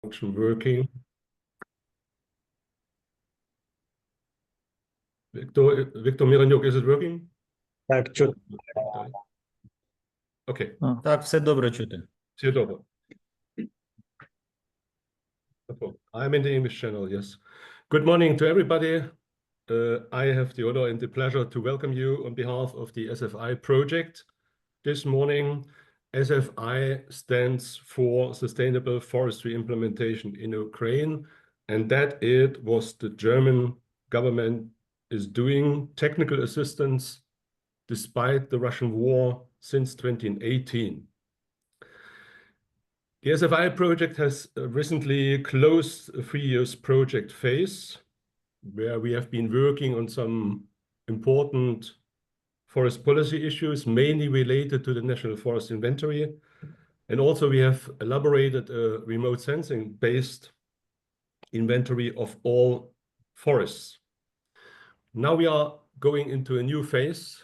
Function working. Victor Miranjuk, is it working? Так, чути. Okay. Так, все добре чути. Все добре. I'm in the English channel, yes. Good morning to everybody. I have the honor and the pleasure to welcome you on behalf of the SFI project. This morning, SFI stands for Sustainable Forestry Implementation in Ukraine, and that it was the German government is doing technical assistance despite the Russian war since 2018. The SFI project has recently closed a 3-year project phase where we have been working on some important forest policy issues, mainly related to the National Forest Inventory. And also we have elaborated a remote sensing-based inventory of all forests. Now we are going into a new phase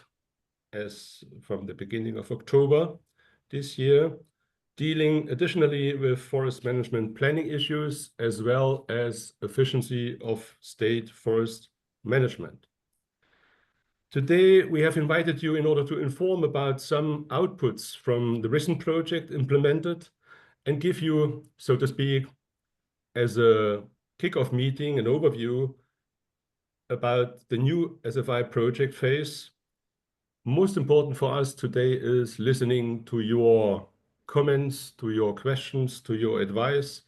as from the beginning of October this year, dealing additionally with forest management planning issues as well as efficiency of state forest management. Today, we have invited you in order to inform about some outputs from the recent project implemented and give you, so to speak, as a kickoff meeting, an overview about the new SFI project phase. Most important for us today is listening to your comments, to your questions, to your advice.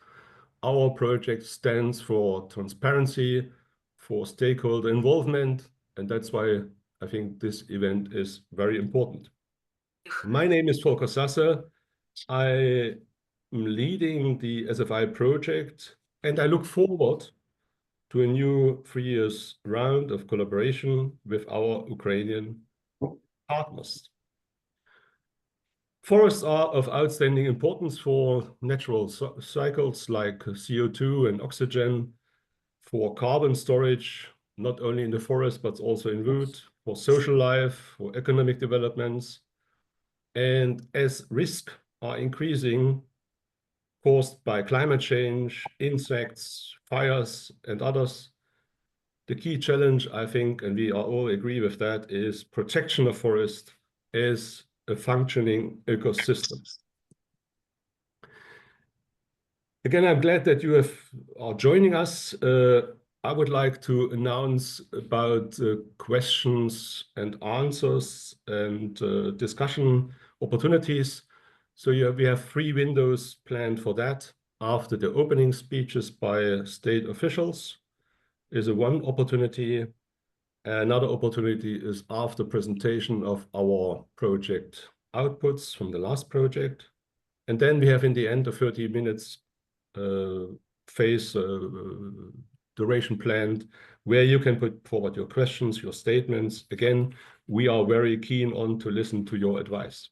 Our project stands for transparency, for stakeholder involvement, and that's why I think this event is very important. My name is Volker Sasse. I am leading the SFI project, and I look forward to a new 3-year round of collaboration with our Ukrainian partners. Forests are of outstanding importance for natural cycles like CO2 and oxygen, for carbon storage, not only in the forest, but also in wood, for social life, for economic developments. And as risks are increasing, caused by climate change, insects, fires, and others, the key challenge, I think, and we all agree with that, is protection of forest as a functioning ecosystem. Again, I'm glad that you are joining us. I would like to announce about questions and answers and discussion opportunities. So we have 3 windows planned for that. After the opening speeches by state officials is one opportunity. Another opportunity is after presentation of our project outputs from the last project. And then we have in the end a 30 minutes phase duration planned where you can put forward your questions, your statements. Again, we are very keen on to listen to your advice.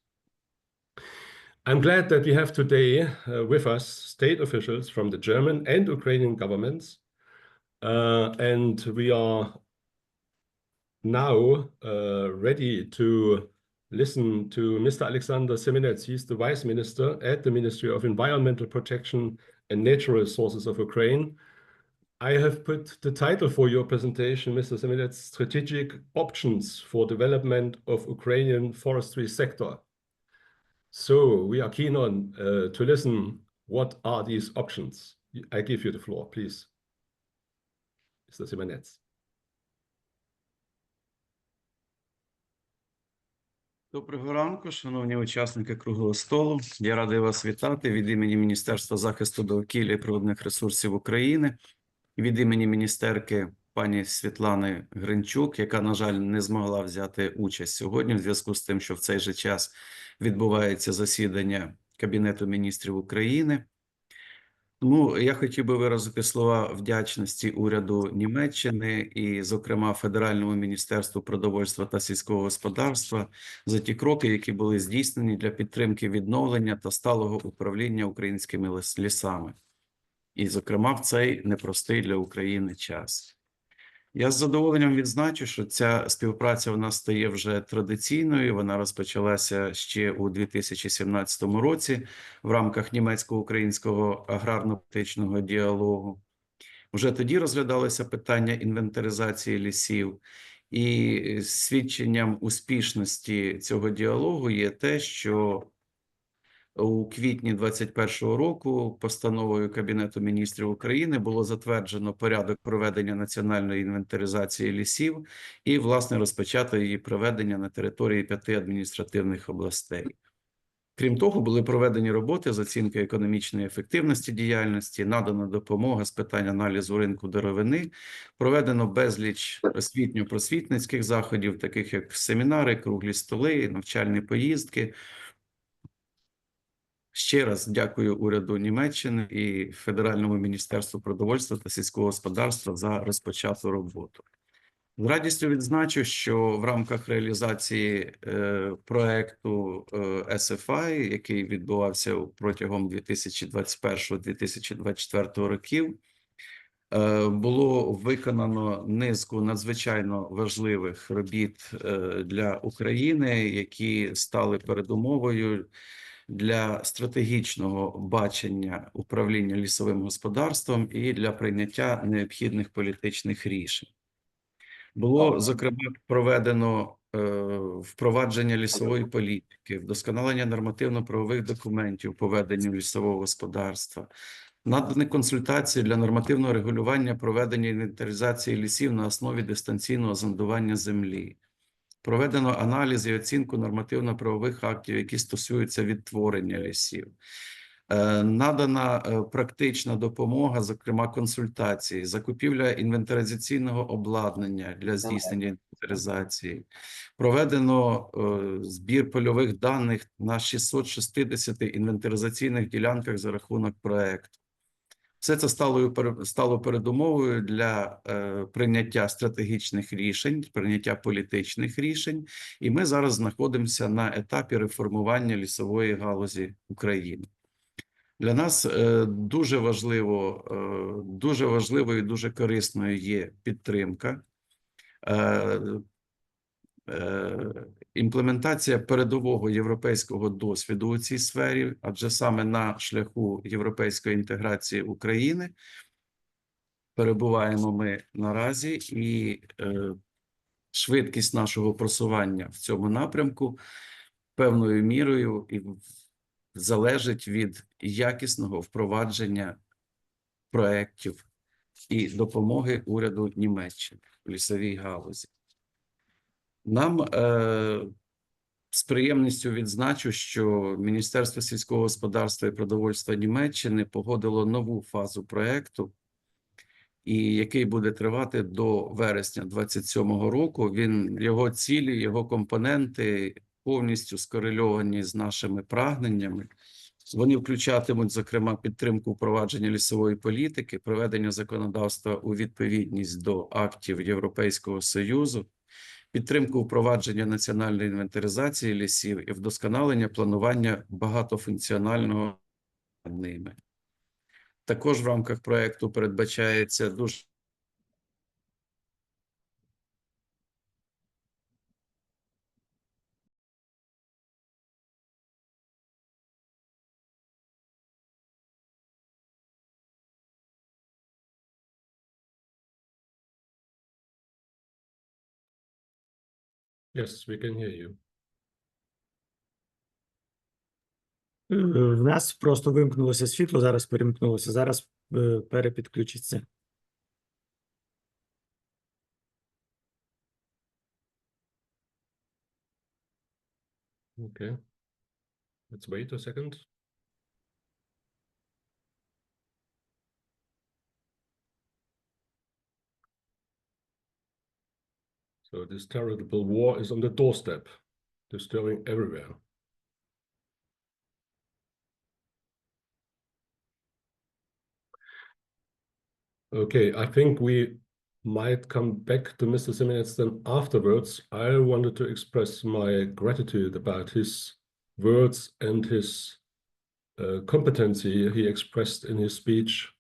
I'm glad that we have today with us state officials from the German and Ukrainian governments. And we are now ready to listen to Mr. Alexander Semenets. He's the Vice Minister at the Ministry of Environmental Protection and Natural Resources of Ukraine. I have put the title for your presentation, Mr. Semenets, Strategic Options for Development of Ukrainian Forestry Sector. So we are keen on to listen. What are these options? I give you the floor, please. Mr. Semenets. Доброго ранку, шановні учасники круглого столу. Я радий вас вітати від імені Міністерства захисту довкілля і природних ресурсів України, від імені міністерки пані Світлани Гринчук, яка, на жаль, не змогла взяти участь сьогодні в зв'язку з тим, що в цей же час відбувається засідання Кабінету міністрів України. Тому я хотів би виразити слова вдячності уряду Німеччини і, зокрема, Федеральному міністерству продовольства та сільського господарства за ті кроки, які були здійснені для підтримки відновлення та сталого управління українськими лісами. І, зокрема, в цей непростий для України час. Я з задоволенням відзначу, що ця співпраця в нас стає вже традиційною. Вона розпочалася ще у 2017 році в рамках німецько-українського аграрно-політичного діалогу. Вже тоді розглядалося питання інвентаризації лісів, і свідченням успішності цього діалогу є те, що у квітні 2021 року постановою Кабінету міністрів України було затверджено порядок проведення національної інвентаризації лісів і, власне, розпочато її проведення на території 5 адміністративних областей. Крім того, були проведені роботи з оцінки економічної ефективності діяльності, надана допомога з питань аналізу ринку деревини, проведено безліч освітньо-просвітницьких заходів, таких як семінари, круглі столи, навчальні поїздки. Ще раз дякую уряду Німеччини і Федеральному міністерству продовольства та сільського господарства за розпочату роботу. З радістю відзначу, що в рамках реалізації проекту SFI, який відбувався протягом 2021-2024 років, було виконано низку надзвичайно важливих робіт для України, які стали передумовою для стратегічного бачення управління лісовим господарством і для прийняття необхідних політичних рішень. Було, зокрема, проведено впровадження лісової політики, вдосконалення нормативно-правових документів по веденню лісового господарства, надані консультації для нормативного регулювання проведення інвентаризації лісів на основі дистанційного зондування землі. Проведено аналіз і оцінку нормативно-правових актів, які стосуються відтворення лісів. Надана практична допомога, зокрема консультації, закупівля інвентаризаційного обладнання для здійснення інвентаризації. Проведено збір польових даних на 660 інвентаризаційних ділянках за рахунок проекту. Все це стало передумовою для прийняття стратегічних рішень, прийняття політичних рішень, і ми зараз знаходимося на етапі реформування лісової галузі України. Для нас дуже важливою і дуже корисною є підтримка, імплементація передового європейського досвіду у цій сфері, адже саме на шляху європейської інтеграції України перебуваємо ми наразі, і швидкість нашого просування в цьому напрямку певною мірою і залежить від якісного впровадження проєктів і допомоги уряду Німеччини в лісовій галузі. Нам з приємністю відзначу, що Міністерство сільського господарства і продовольства Німеччини погодило нову фазу проєкту, і який буде тривати до вересня 2027 року. Його цілі, його компоненти повністю скорельовані з нашими прагненнями. Вони включатимуть, зокрема, підтримку впровадження лісової політики, приведення законодавства у відповідність до актів Європейського Союзу, підтримку впровадження національної інвентаризації лісів і вдосконалення планування багатофункціонального ними. Також в рамках проєкту передбачається дуже Yes, we can hear you. В нас просто вимкнулося світло, зараз перемкнулося, зараз перепідключиться. Okay. Let's wait a second. So this terrible war is on the doorstep, disturbing everywhere. Okay, I think we might come back to Mr. Siemens then afterwards. I wanted to express my gratitude about his words and his competency he expressed in his speech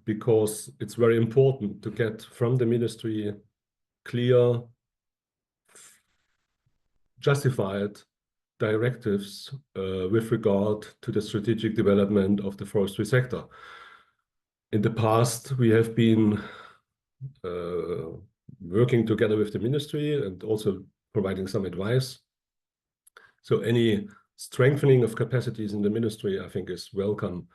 because it's very important to get from the ministry clear, justified directives with regard to the strategic development of the forestry sector. In the past, we have been working together with the ministry and also providing some advice. So any strengthening of capacities in the ministry, I think, is welcome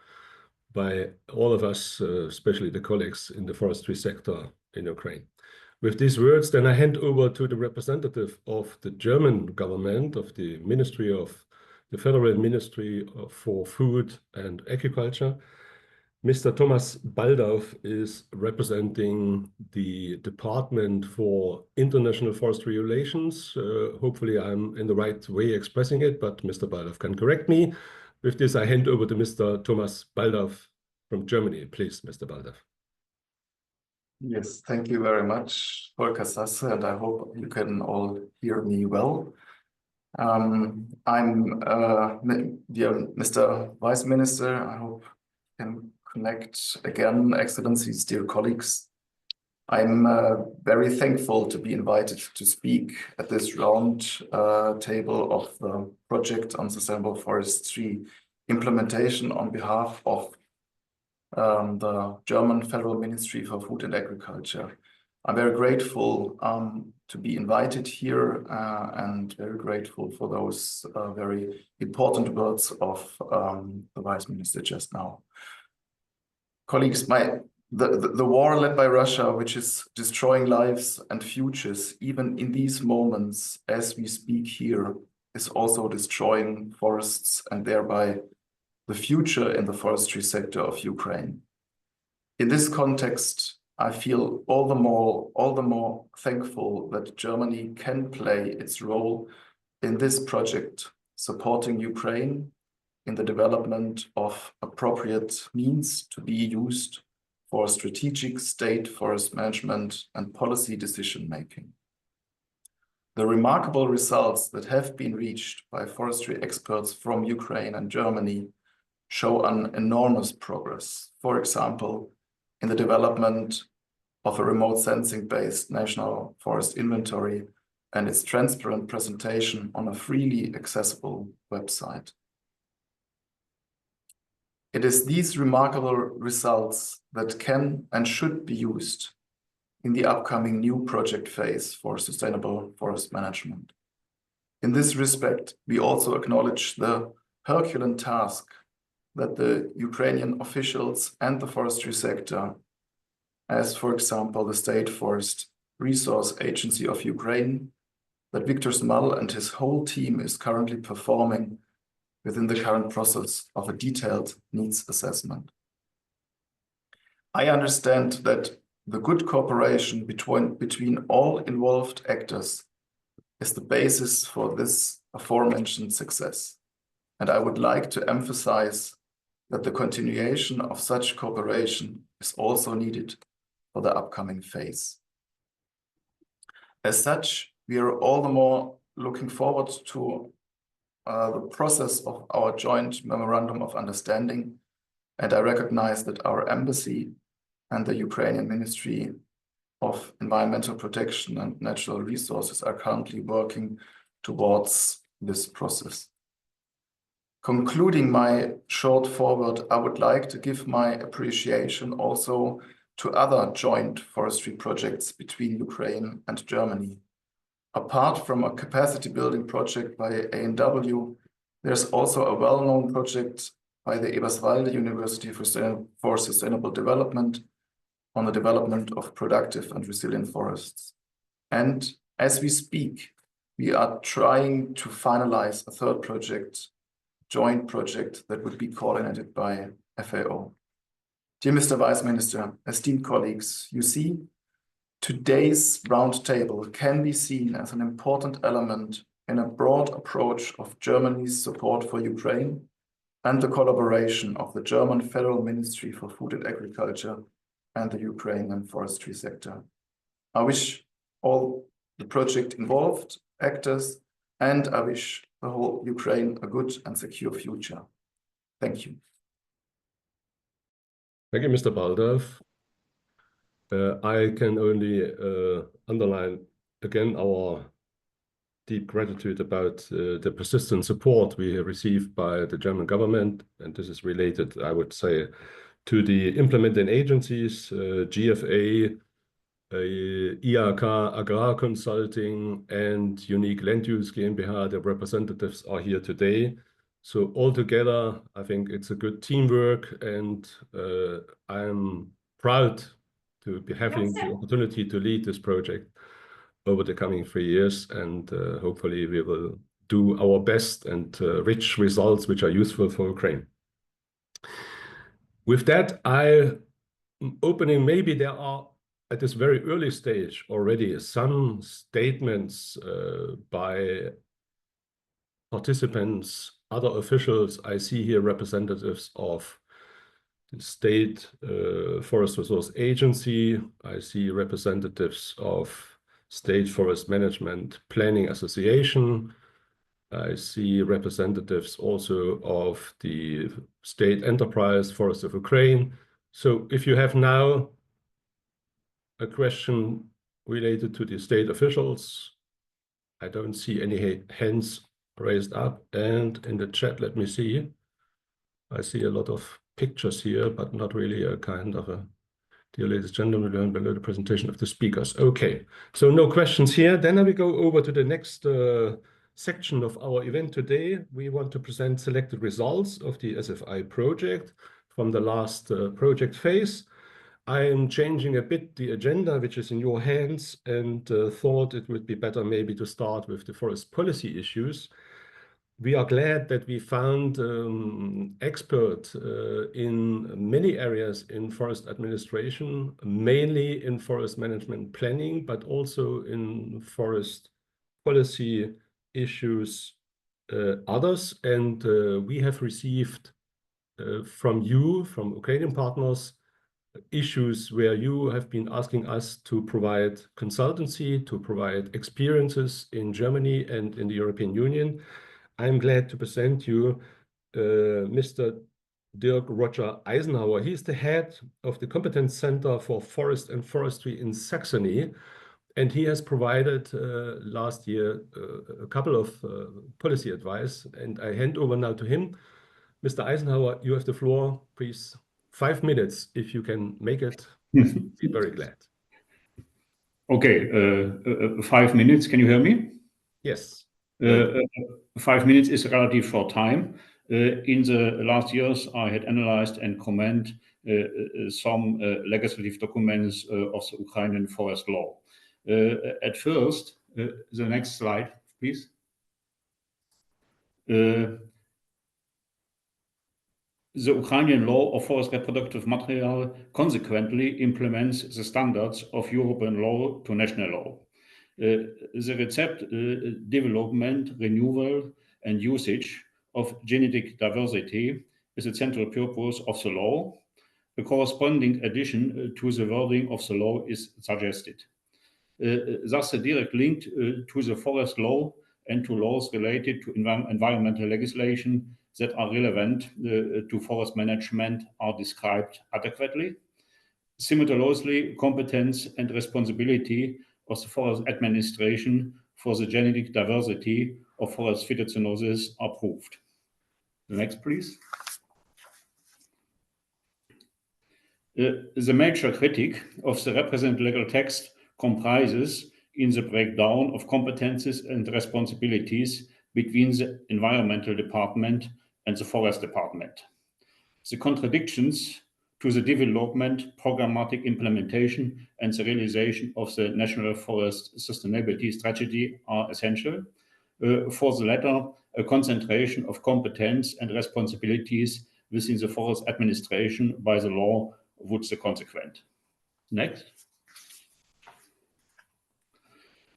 by all of us, especially the colleagues in the forestry sector in Ukraine. With these words, then I hand over to the representative of the German government, of the Ministry of the Federal Ministry for Food and Agriculture. Mr. Thomas Baldauf is representing the Department for International Forestry Relations. Hopefully I'm in the right way expressing it, but Mr. Baldauf can correct me. With this, I hand over to Mr. Thomas Baldauf from Germany. Please, Mr. Baldauf. Yes, thank you very much, Volker Sasse, and I hope you can all hear me well. Dear Mr. Vice Minister, I hope you can connect again, Excellencies, dear colleagues. I'm very thankful to be invited to speak at this round table of the project on sustainable forestry implementation on behalf of the German Federal Ministry for Food and Agriculture. I'm very grateful to be invited here and very grateful for those very important words of the Vice Minister just now. Colleagues, the war led by Russia, which is destroying lives and futures, even in these moments as we speak here, is also destroying forests and thereby the future in the forestry sector of Ukraine. In this context, I feel all the more thankful that Germany can play its role in this project, supporting Ukraine in the development of appropriate means to be used for strategic state forest management and policy decision-making. The remarkable results that have been reached by forestry experts from Ukraine and Germany show an enormous progress. For example, in the development of a remote sensing-based national forest inventory and its transparent presentation on a freely accessible website. It is these remarkable results that can and should be used in the upcoming new project phase for sustainable forest management. In this respect, we also acknowledge the Herculean task that the Ukrainian officials and the forestry sector, as for example, the State Forest Resource Agency of Ukraine, that Viktor Small and his whole team is currently performing within the current process of a detailed needs assessment. I understand that the good cooperation between all involved actors is the basis for this aforementioned success. And I would like to emphasize that the continuation of such cooperation is also needed for the upcoming phase. As such, we are all the more looking forward to the process of our joint memorandum of understanding, and I recognize that our embassy and the Ukrainian Ministry of Environmental Protection and Natural Resources are currently working towards this process. Concluding my short foreword, I would like to give my appreciation also to other joint forestry projects between Ukraine and Germany. Apart from a capacity building project by A&W, there's also a well-known project by the Eberswalde University for Sustainable Development on the development of productive and resilient forests. And as we speak, we are trying to finalize a third project, joint project that would be coordinated by FAO. Dear Mr. Vice Minister, esteemed colleagues, you see, today's roundtable can be seen as an important element in a broad approach of Germany's support for Ukraine and the collaboration of the German Federal Ministry for Food and Agriculture and the Ukrainian forestry sector. I wish all the project involved actors and I wish the whole Ukraine a good and secure future. Thank you. Thank you, Mr. Baldauf. I can only underline again our deep gratitude about the persistent support we have received by the German government, and this is related, I would say, to the implementing agencies, GFA, IHK Agrar Consulting, and Unique Land Use GmbH. The representatives are here today. So altogether, I think it's a good teamwork, and I am proud to be having the opportunity to lead this project over the coming 3 years, and hopefully we will do our best and reach results which are useful for Ukraine. With that, I'm opening, maybe there are at this very early stage already some statements by participants, other officials. I see here representatives of the State Forest Resource Agency. I see representatives of State Forest Management Planning Association. I see representatives also of the State Enterprise Forest of Ukraine. So if you have now a question related to the state officials, I don't see any hands raised up. And in the chat, let me see. I see a lot of pictures here, but not really a kind of a, dear ladies and gentlemen, learn below the presentation of the speakers. Okay, so no questions here. Then I will go over to the next section of our event today. We want to present selected results of the SFI project from the last project phase. I am changing a bit the agenda, which is in your hands, and thought it would be better maybe to start with the forest policy issues. We are glad that we found experts in many areas in forest administration, mainly in forest management planning, but also in forest policy issues, others. And we have received from you, from Ukrainian partners, issues where you have been asking us to provide consultancy, to provide experiences in Germany and in the European Union. I'm glad to present you Mr. Dirk Roger Eisenhauer. He's the head of the Competence Center for Forest and Forestry in Saxony, and he has provided last year a couple of policy advice, and I hand over now to him. Mr. Eisenhauer, you have the floor, please. 5 minutes, if you can make it, I'd be very glad. Okay, 5 minutes, can you hear me? Yes. 5 minutes is a relative short time. In the last years, I had analyzed and commented some legislative documents of the Ukrainian forest law. At first, the next slide, please. The Ukrainian law of forest reproductive material consequently implements the standards of European law to national law. The concept, development, renewal, and usage of genetic diversity is a central purpose of the law. A corresponding addition to the wording of the law is suggested. Thus, a direct link to the forest law and to laws related to environmental legislation that are relevant to forest management are described adequately. Simultaneously, competence and responsibility of the forest administration for the genetic diversity of forest phytocynosis are proved. The next, please. The major critique of the represent legal text comprises in the breakdown of competences and responsibilities between the Environmental Department and the Forest Department. The contradictions to the development, programmatic implementation, and the realization of the National Forest Sustainability Strategy are essential. For the latter, a concentration of competence and responsibilities within the forest administration by the law would be consequent. Next.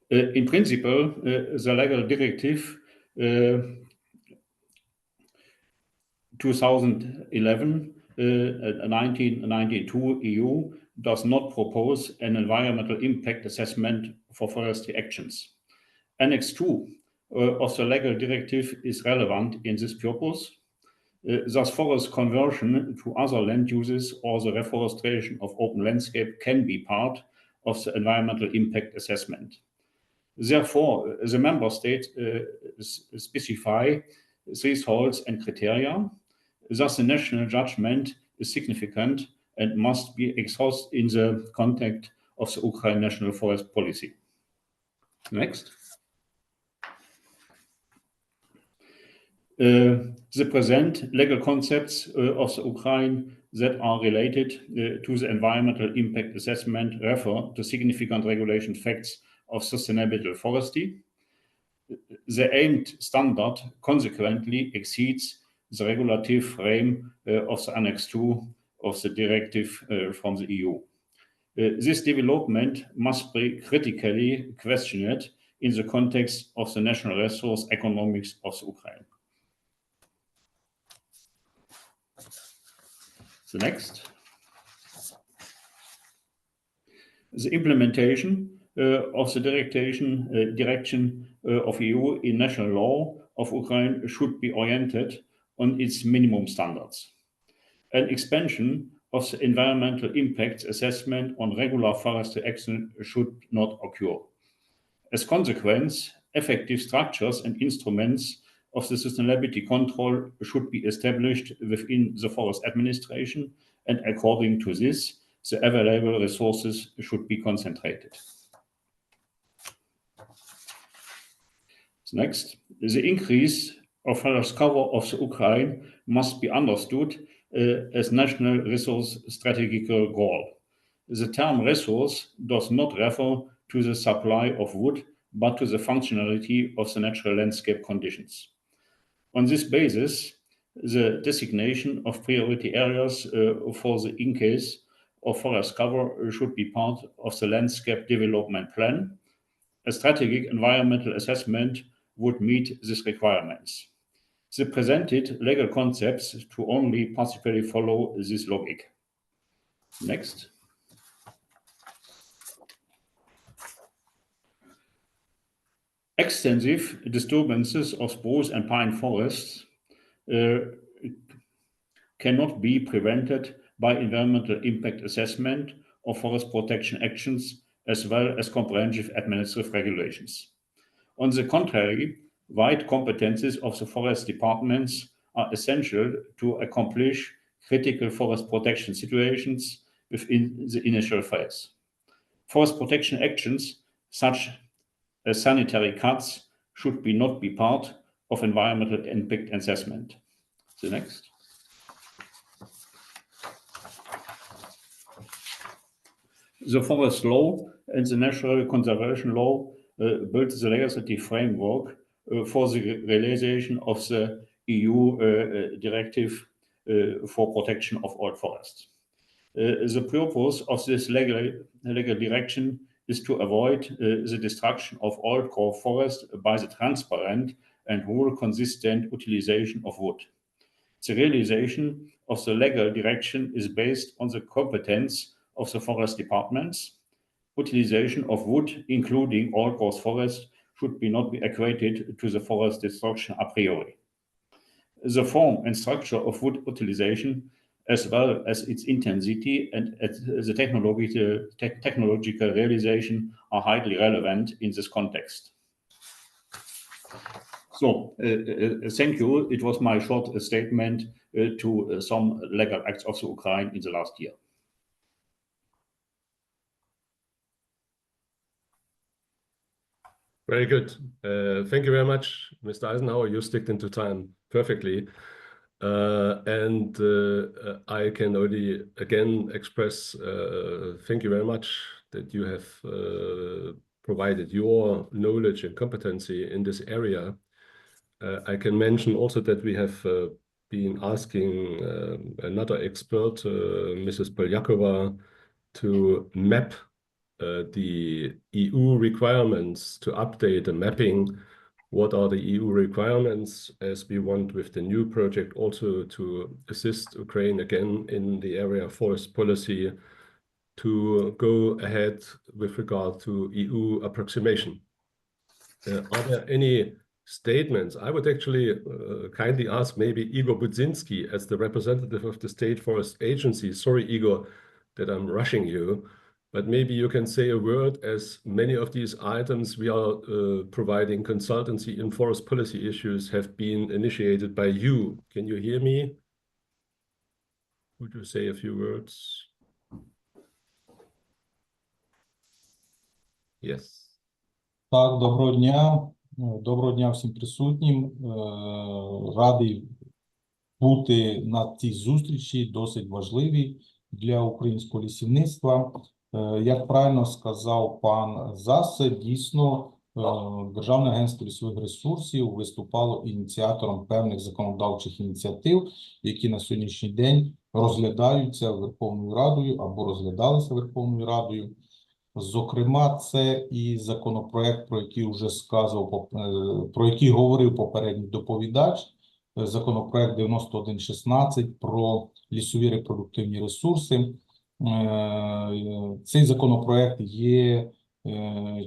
In principle, the legal directive 2011-1992 EU does not propose an environmental impact assessment for forestry actions. Annex 2 of the legal directive is relevant in this purpose. Thus, forest conversion to other land uses or the reforestation of open landscape can be part of the environmental impact assessment. Therefore, the member states specify thresholds and criteria. Thus, the national judgment is significant and must be exhausted in the context of the Ukraine national forest policy. Next. The present legal concepts of the Ukraine that are related to the environmental impact assessment refer to significant regulation facts of sustainable forestry. The aimed standard consequently exceeds the regulative frame of the Annex 2 of the directive from the EU. This development must be critically questioned in the context of the national resource economics of the Ukraine. The next. The implementation of the direction of EU in national law of Ukraine should be oriented on its minimum standards. An expansion of the environmental impact assessment on regular forestry action should not occur. As consequence, effective structures and instruments of the sustainability control should be established within the forest administration, and according to this, the available resources should be concentrated. Next, the increase of forest cover of the Ukraine must be understood as national resource strategic goal. The term resource does not refer to the supply of wood, but to the functionality of the natural landscape conditions. On this basis, the designation of priority areas for the increase of forest cover should be part of the landscape development plan. A strategic environmental assessment would meet these requirements. The presented legal concepts to only partially follow this logic. Next. Extensive disturbances of spruce and pine forests cannot be prevented by environmental impact assessment or forest protection actions, as well as comprehensive administrative regulations. On the contrary, wide competencies of the forest departments are essential to accomplish critical forest protection situations within the initial phase. Forest protection actions, such as sanitary cuts, should not be part of environmental impact assessment. The next. The forest law and the natural conservation law built the legislative framework for the realization of the EU directive for protection of old forests. The purpose of this legal direction is to avoid the destruction of old core forest by the transparent and rule consistent utilization of wood. The realization of the legal direction is based on the competence of the forest departments. Utilization of wood, including old growth forest, should not be equated to the forest destruction a priori. The form and structure of wood utilization, as well as its intensity and the technological realization, are highly relevant in this context. So, thank you. It was my short statement to some legal acts of the Ukraine in the last year. Very good. Thank you very much, Mr. Eisenhower. You sticked into time perfectly. I can only again express thank you very much that you have provided your knowledge and competency in this area. I can mention also that we have been asking another expert, Mrs. Polyakova, to map the EU requirements, to update the mapping. What are the EU requirements, as we want with the new project also to assist Ukraine again in the area of forest policy to go ahead with regard to EU approximation. Are there any statements, I would actually kindly ask maybe Igor Budzinski as the representative of the State Forest Agency. Sorry, Igor, that I'm rushing you, but maybe you can say a word, as many of these items we are providing consultancy in forest policy issues have been initiated by you. Can you hear me? Would you say a few words? Yes. Так, доброго дня. Доброго дня всім присутнім. Радий бути на цій зустрічі, досить важливій для українського лісівництва. Як правильно сказав пан Засе, дійсно Державне агентство лісових ресурсів виступало ініціатором певних законодавчих ініціатив, які на сьогоднішній день розглядаються Верховною Радою або розглядалися Верховною Радою. Зокрема, це і законопроект, про який вже сказав, про який говорив попередній доповідач, законопроект 9116 про лісові репродуктивні ресурси. Цей законопроект є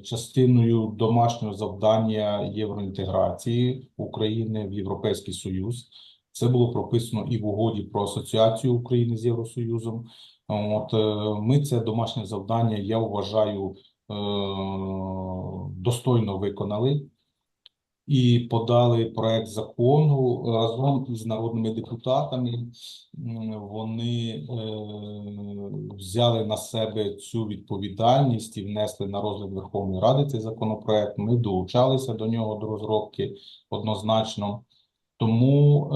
частиною домашнього завдання євроінтеграції України в Європейський Союз. Це було прописано і в угоді про асоціацію України з Євросоюзом. Ми це домашнє завдання, я вважаю, достойно виконали і подали проект закону разом із народними депутатами. Вони взяли на себе цю відповідальність і внесли на розгляд Верховної Ради цей законопроект. Ми долучалися до нього, до розробки однозначно. Тому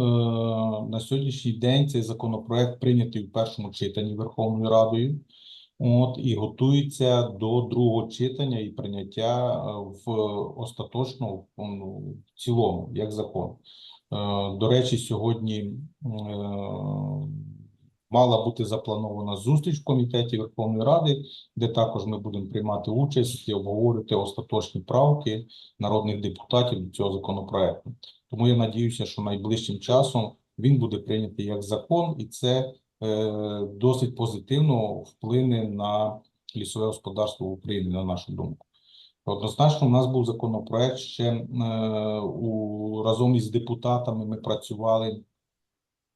на сьогоднішній день цей законопроект прийнятий в першому читанні Верховною Радою, і готується до другого читання і прийняття в остаточно в цілому, як закон. До речі, сьогодні мала бути запланована зустріч в комітеті Верховної Ради, де також ми будемо приймати участь і обговорювати остаточні правки народних депутатів до цього законопроекту. Тому я надіюся, що найближчим часом він буде прийнятий як закон, і це досить позитивно вплине на лісове господарство в Україні, на нашу думку. Однозначно, у нас був законопроект ще разом із депутатами ми працювали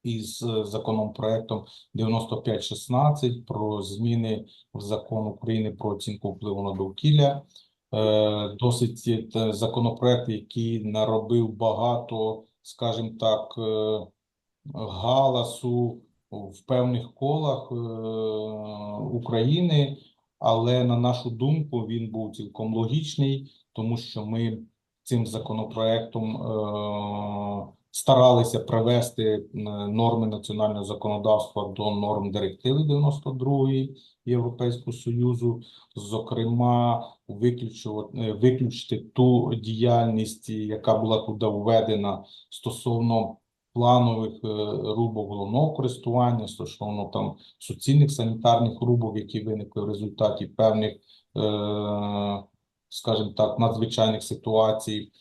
із законопроектом 9516 про зміни в закон України про оцінку впливу на довкілля. Досить законопроект, який наробив багато, скажімо так, галасу в певних колах України, але на нашу думку він був цілком логічний, тому що ми цим законопроектом старалися привести норми національного законодавства до норм директиви 92-ї Європейського Союзу, зокрема виключити ту діяльність, яка була туди введена стосовно планових рубок головного користування, стосовно там суцільних санітарних рубок, які виникли в результаті певних, скажімо так, надзвичайних ситуацій.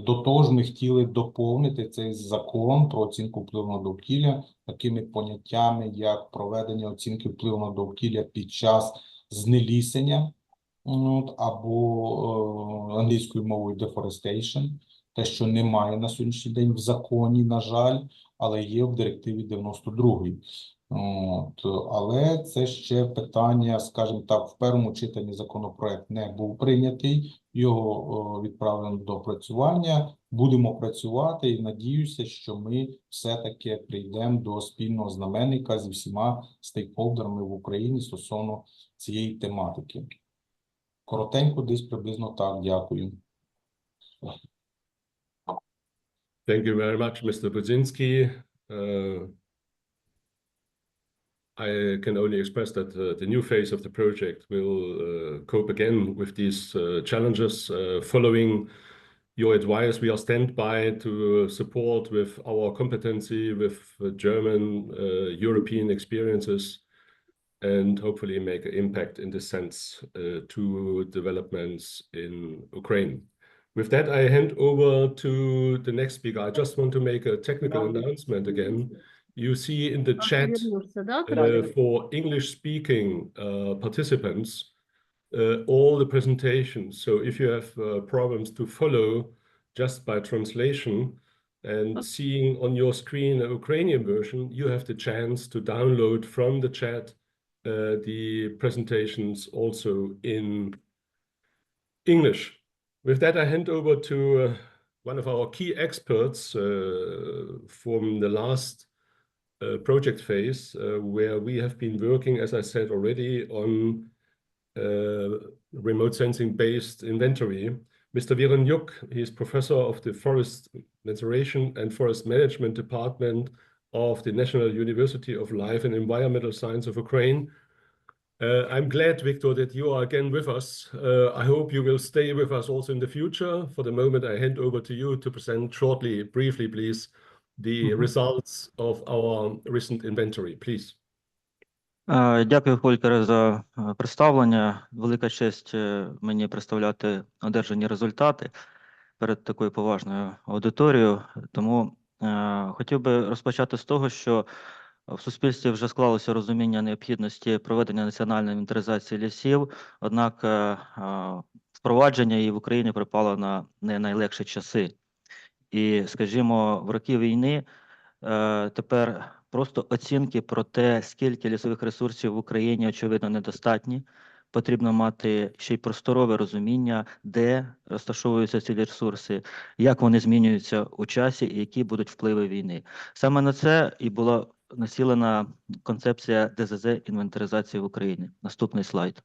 До того ж, ми хотіли доповнити цей закон про оцінку впливу на довкілля такими поняттями, як проведення оцінки впливу на довкілля під час знелісення, або англійською мовою deforestation, те, що немає на сьогоднішній день в законі, на жаль, але є в директиві 92-ї. Але це ще питання, скажімо так, в першому читанні законопроект не був прийнятий, його відправлено до опрацювання. Будемо працювати і надіюся, що ми все-таки прийдемо до спільного знаменника зі всіма стейкхолдерами в Україні стосовно цієї тематики. Коротенько, десь приблизно так. Дякую. Thank you very much, Mr. Budzinski. I can only express that the new phase of the project will cope again with these challenges. Following your advice, we are standby to support with our competency, with German, European experiences, and hopefully make an impact in this sense to developments in Ukraine. With that, I hand over to the next speaker. I just want to make a technical announcement again. You see in the chat for English-speaking participants all the presentations. So if you have problems to follow, just by translation. And seeing on your screen the Ukrainian version, you have the chance to download from the chat the presentations also in English. With that, I hand over to one of our key experts from the last project phase, where we have been working, as I said already, on remote sensing-based inventory. Mr. Viranyuk, he is professor of the Forest Conservation and Forest Management Department of the National University of Life and Environmental Science of Ukraine. I'm glad, Victor, that you are again with us. I hope you will stay with us also in the future. For the moment, I hand over to you to present shortly, briefly, please, the results of our recent inventory, please. Дякую, Фолькере, за представлення. Велика честь мені представляти одержані результати перед такою поважною аудиторією. Тому хотів би розпочати з того, що в суспільстві вже склалося розуміння необхідності проведення національної інвентаризації лісів, однак впровадження її в Україні припало на не найлегші часи. І, скажімо, в роки війни тепер просто оцінки про те, скільки лісових ресурсів в Україні, очевидно, недостатні. Потрібно мати ще й просторове розуміння, де розташовуються ці ресурси, як вони змінюються у часі і які будуть впливи війни. Саме на це і була націлена концепція ДЗЗ інвентаризації в Україні. Наступний слайд.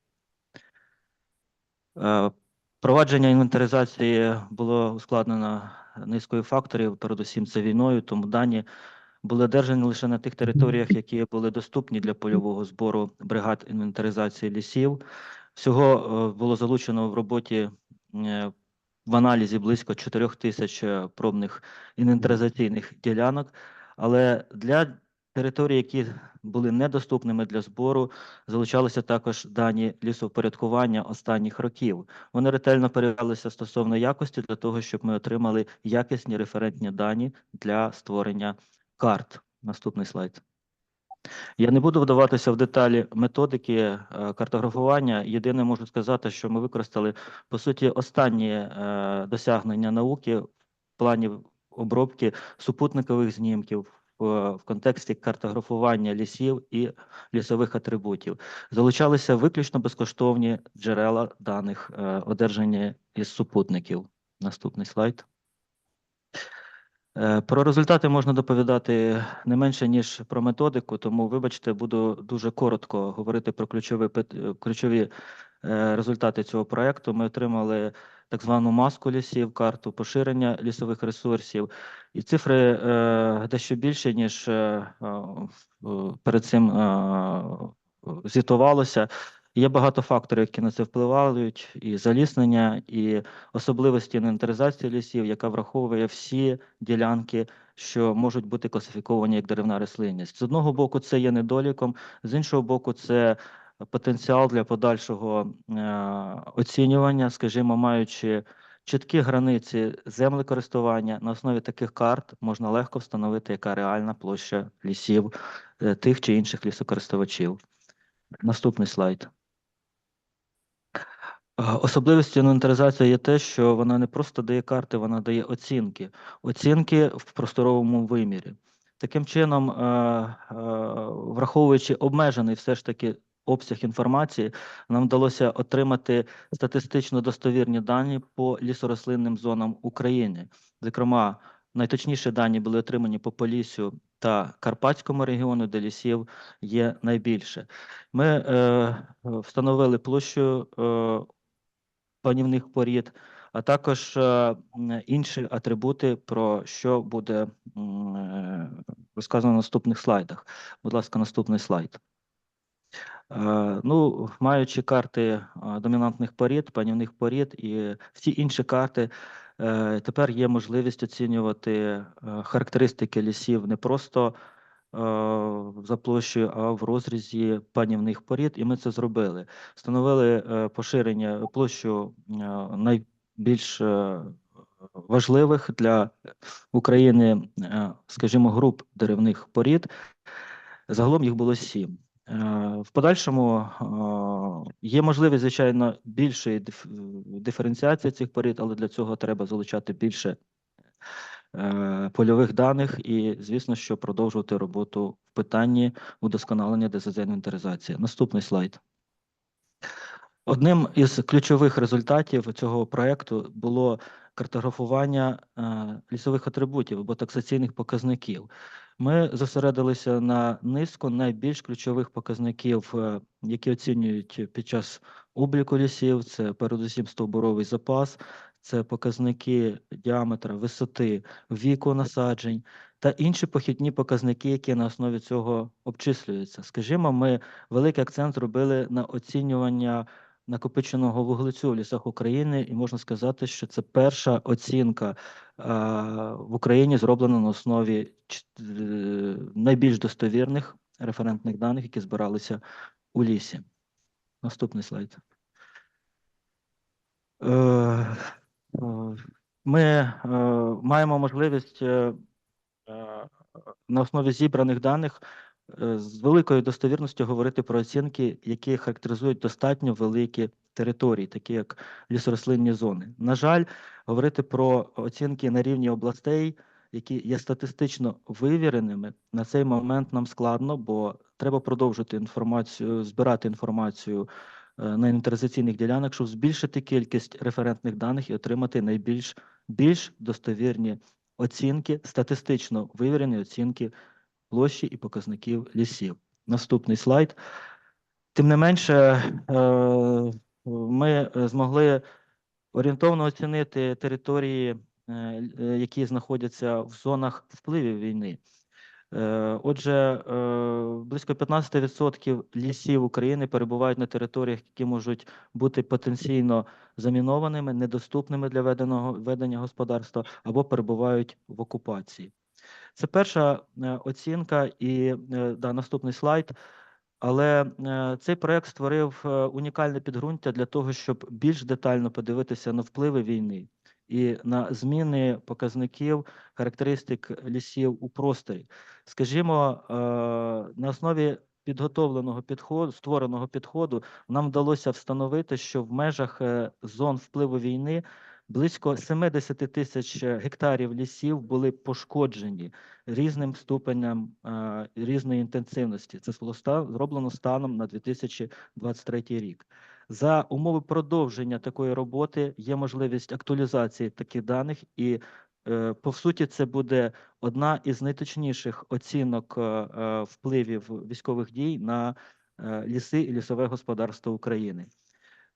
Провадження інвентаризації було ускладнено низкою факторів, передусім це війною, тому дані були одержані лише на тих територіях, які були доступні для польового збору бригад інвентаризації лісів. Всього було залучено в роботі в аналізі близько 4000 пробних інвентаризаційних ділянок, але для територій, які були недоступними для збору, залучалися також дані лісовпорядкування останніх років. Вони ретельно перевірялися стосовно якості для того, щоб ми отримали якісні референтні дані для створення карт. Наступний слайд. Я не буду вдаватися в деталі методики картографування. Єдине можу сказати, що ми використали, по суті, останні досягнення науки в плані обробки супутникових знімків в контексті картографування лісів і лісових атрибутів. Залучалися виключно безкоштовні джерела даних, одержані із супутників. Наступний слайд. Про результати можна доповідати не менше, ніж про методику, тому, вибачте, буду дуже коротко говорити про ключові результати цього проєкту. Ми отримали так звану маску лісів, карту поширення лісових ресурсів, і цифри дещо більше, ніж перед цим звітувалося. Є багато факторів, які на це впливають, і заліснення, і особливості інвентаризації лісів, яка враховує всі ділянки, що можуть бути класифіковані як деревна рослинність. З одного боку, це є недоліком, з іншого боку, це потенціал для подальшого оцінювання, скажімо, маючи чіткі границі землекористування, на основі таких карт можна легко встановити, яка реальна площа лісів тих чи інших лісокористувачів. Наступний слайд. Особливістю інвентаризації є те, що вона не просто дає карти, вона дає оцінки. Оцінки в просторовому вимірі. Таким чином, враховуючи обмежений все ж таки обсяг інформації, нам вдалося отримати статистично достовірні дані по лісорослинним зонам України. Зокрема, найточніші дані були отримані по Поліссю та Карпатському регіону, де лісів є найбільше. Ми встановили площу панівних порід, а також інші атрибути, про що буде розказано на наступних слайдах. Будь ласка, наступний слайд. Ну, маючи карти домінантних порід, панівних порід і всі інші карти, тепер є можливість оцінювати характеристики лісів не просто за площею, а в розрізі панівних порід, і ми це зробили. Встановили поширення площу найбільш важливих для України, скажімо, груп деревних порід. Загалом їх було 7. В подальшому Є можливість, звичайно, більшої диференціації цих порід, але для цього треба залучати більше польових даних і, звісно, що продовжувати роботу в питанні удосконалення дезінвентаризації. Наступний слайд. Одним із ключових результатів цього проекту було картографування лісових атрибутів або таксаційних показників. Ми зосередилися на низку найбільш ключових показників, які оцінюють під час обліку лісів. Це передусім стовбуровий запас, це показники діаметра, висоти, віку насаджень та інші похідні показники, які на основі цього обчислюються. Скажімо, ми великий акцент зробили на оцінювання накопиченого вуглецю в лісах України, і можна сказати, що це перша оцінка в Україні зроблена на основі найбільш достовірних референтних даних, які збиралися у лісі. Наступний слайд. Ми маємо можливість на основі зібраних даних з великою достовірністю говорити про оцінки, які характеризують достатньо великі території, такі як лісорослинні зони. На жаль, говорити про оцінки на рівні областей, які є статистично вивіреними, на цей момент нам складно, бо треба продовжити збирати інформацію на інвентаризаційних ділянок, щоб збільшити кількість референтних даних і отримати більш достовірні оцінки, статистично вивірені оцінки площі і показників лісів. Наступний слайд. Тим не менше, ми змогли орієнтовно оцінити території, які знаходяться в зонах впливів війни. Отже, близько 15% лісів України перебувають на територіях, які можуть бути потенційно замінованими, недоступними для ведення господарства або перебувають в окупації. Це перша оцінка і наступний слайд. Але цей проект створив унікальне підґрунтя для того, щоб більш детально подивитися на впливи війни і на зміни показників, характеристик лісів у просторі. Скажімо, на основі створеного підходу нам вдалося встановити, що в межах зон впливу війни близько 70 тисяч гектарів лісів були пошкоджені різним ступенем різної інтенсивності. Це було зроблено станом на 2023 рік. За умови продовження такої роботи є можливість актуалізації таких даних і, по суті, це буде одна із найточніших оцінок впливів військових дій на ліси і лісове господарство України.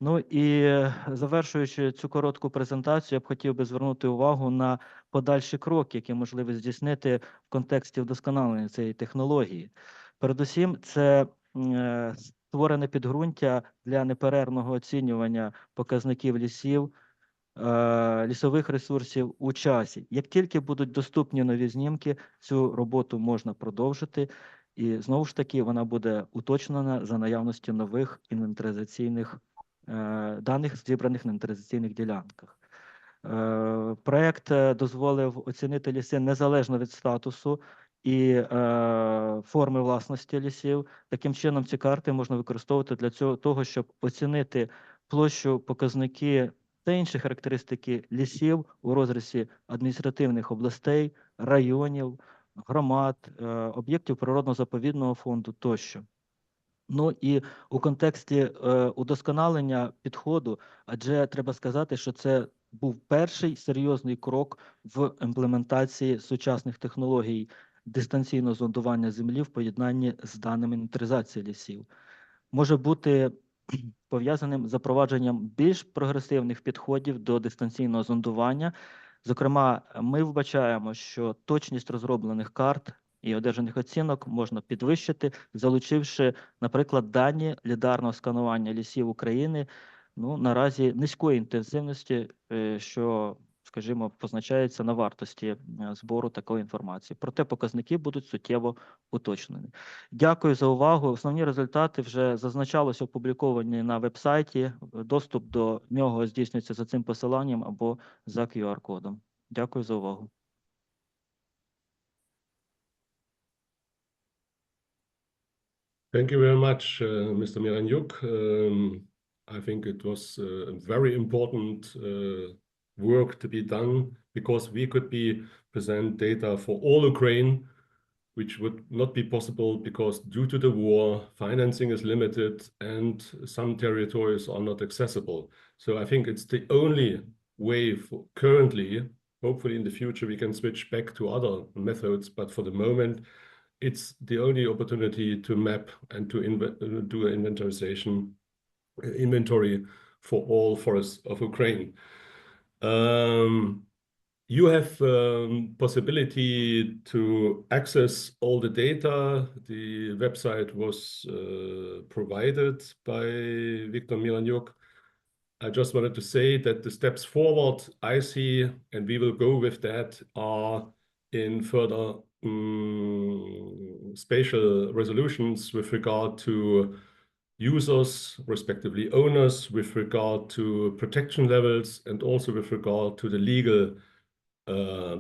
Ну і завершуючи цю коротку презентацію, я б хотів би звернути увагу на подальші кроки, які можливо здійснити в контексті вдосконалення цієї технології. Передусім, це створене підґрунтя для неперервного оцінювання показників лісів, лісових ресурсів у часі. Як тільки будуть доступні нові знімки, цю роботу можна продовжити. І знову ж таки вона буде уточнена за наявності нових інвентаризаційних даних, зібраних на інвентаризаційних ділянках. Проект дозволив оцінити ліси незалежно від статусу і форми власності лісів. Таким чином, ці карти можна використовувати для того, щоб оцінити площу, показники та інші характеристики лісів у розрізі адміністративних областей, районів, громад, об'єктів природно-заповідного фонду тощо. Ну і у контексті удосконалення підходу, адже треба сказати, що це був перший серйозний крок в імплементації сучасних технологій дистанційного зондування землі в поєднанні з даними інвентаризації лісів. Може бути пов'язаним з запровадженням більш прогресивних підходів до дистанційного зондування. Зокрема, ми вбачаємо, що точність розроблених карт і одержаних оцінок можна підвищити, залучивши, наприклад, дані лідарного сканування лісів України, наразі низької інтенсивності, що, скажімо, позначається на вартості збору такої інформації. Проте показники будуть суттєво уточнені. Дякую за увагу. Основні результати вже зазначалися опубліковані на веб-сайті. Доступ до нього здійснюється за цим посиланням або за QR-кодом. Дякую за увагу. Thank you very much, Mr. Miranyuk. I think it was a very important work to be done because we could present data for all Ukraine, which would not be possible because due to the war, financing is limited and some territories are not accessible. So I think it's the only way for currently. Hopefully in the future we can switch back to other methods, but for the moment, it's the only opportunity to map and to do an inventory for all forests of Ukraine. You have possibility to access all the data. The website was provided by Viktor Miranyuk. I just wanted to say that the steps forward I see, and we will go with that, are in further spatial resolutions with regard to users, respectively owners, with regard to protection levels, and also with regard to the legal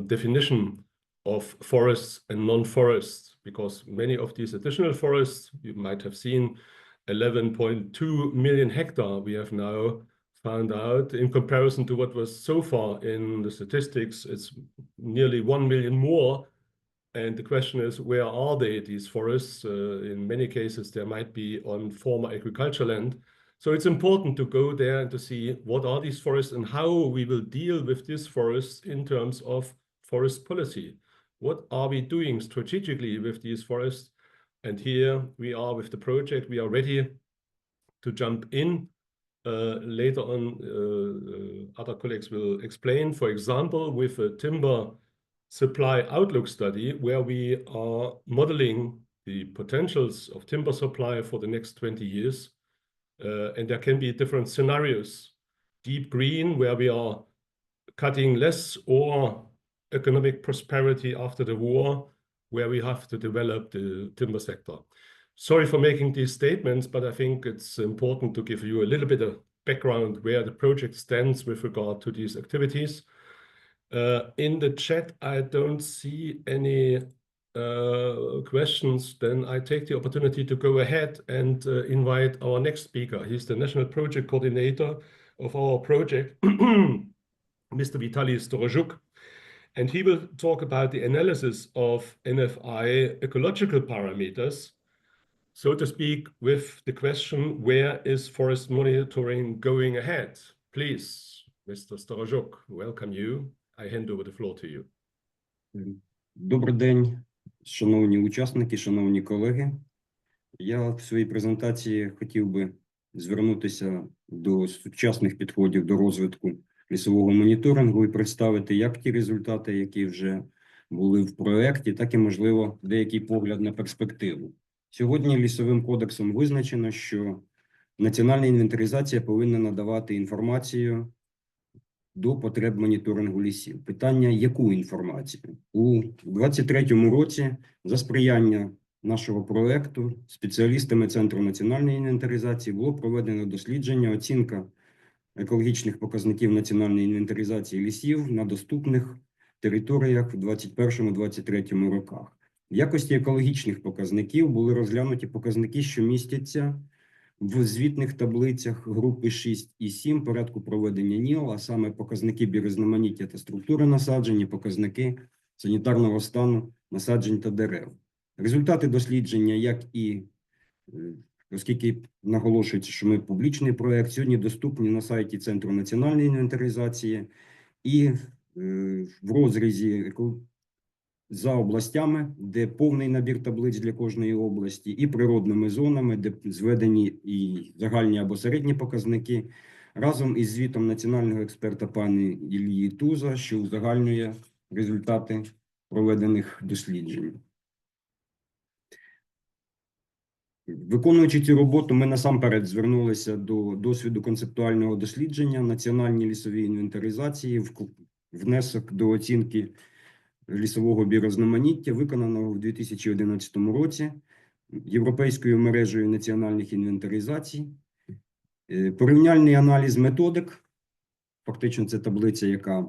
definition of forests and non-forests, because many of these additional forests, you might have seen, 11.2 million hectares we have now found out in comparison to what was so far in the statistics. It's nearly 1 million more. And the question is, where are they, these forests? In many cases, there might be on former agricultural land. So it's important to go there and to see what are these forests and how we will deal with these forests in terms of forest policy. What are we doing strategically with these forests? And here we are with the project. We are ready to jump in. Later on, other colleagues will explain, for example, with a timber supply outlook study, where we are modeling the potentials of timber supply for the next 20 years. And there can be different scenarios. Deep green, where we are cutting less, or economic prosperity after the war, where we have to develop the timber sector. Sorry for making these statements, but I think it's important to give you a little bit of background where the project stands with regard to these activities. In the chat, I don't see any questions. Then I take the opportunity to go ahead and invite our next speaker. He's the National Project Coordinator of our project, Mr. Vitaly Storozhuk. And he will talk about the analysis of NFI ecological parameters, so to speak, with the question, where is forest monitoring going ahead? Please, Mr. Storozhuk, welcome you. I hand over the floor to you. Добрий день, шановні учасники, шановні колеги. Я в своїй презентації хотів би звернутися до сучасних підходів до розвитку лісового моніторингу і представити як ті результати, які вже були в проєкті, так і, можливо, деякий погляд на перспективу. Сьогодні Лісовим кодексом визначено, що національна інвентаризація повинна надавати інформацію до потреб моніторингу лісів. Питання, яку інформацію? У 2023 році за сприяння нашого проєкту спеціалістами Центру національної інвентаризації було проведено дослідження, оцінка екологічних показників національної інвентаризації лісів на доступних територіях в 2021-2023 роках. В якості екологічних показників були розглянуті показники, що містяться в звітних таблицях групи 6 і 7 порядку проведення НІЛ, а саме показники біорізноманіття та структури насаджень, показники санітарного стану насаджень та дерев. Результати дослідження, як і, оскільки наголошується, що ми публічний проєкт, сьогодні доступні на сайті Центру національної інвентаризації і в розрізі за областями, де повний набір таблиць для кожної області, і природними зонами, де зведені і загальні або середні показники, разом із звітом національного експерта пані Іллі Туза, що узагальнює результати проведених досліджень. Виконуючи цю роботу, ми насамперед звернулися до досвіду концептуального дослідження національній лісовій інвентаризації, внесок до оцінки лісового біорізноманіття, виконаного в 2011 році Європейською мережею національних інвентаризацій. Порівняльний аналіз методик, фактично це таблиця, яка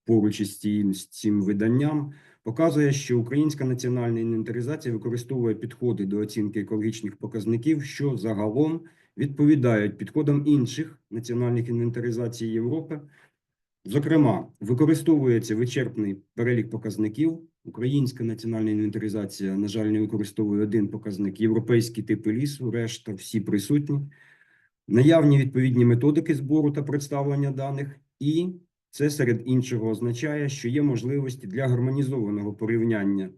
поруч із цим виданням, показує, що українська національна інвентаризація використовує підходи до оцінки екологічних показників, що загалом відповідають підходам інших національних інвентаризацій Європи. Зокрема, використовується вичерпний перелік показників. Українська національна інвентаризація, на жаль, не використовує один показник. Європейські типи лісу, решта всі присутні. Наявні відповідні методики збору та представлення даних. І це, серед іншого, означає, що є можливості для гармонізованого порівняння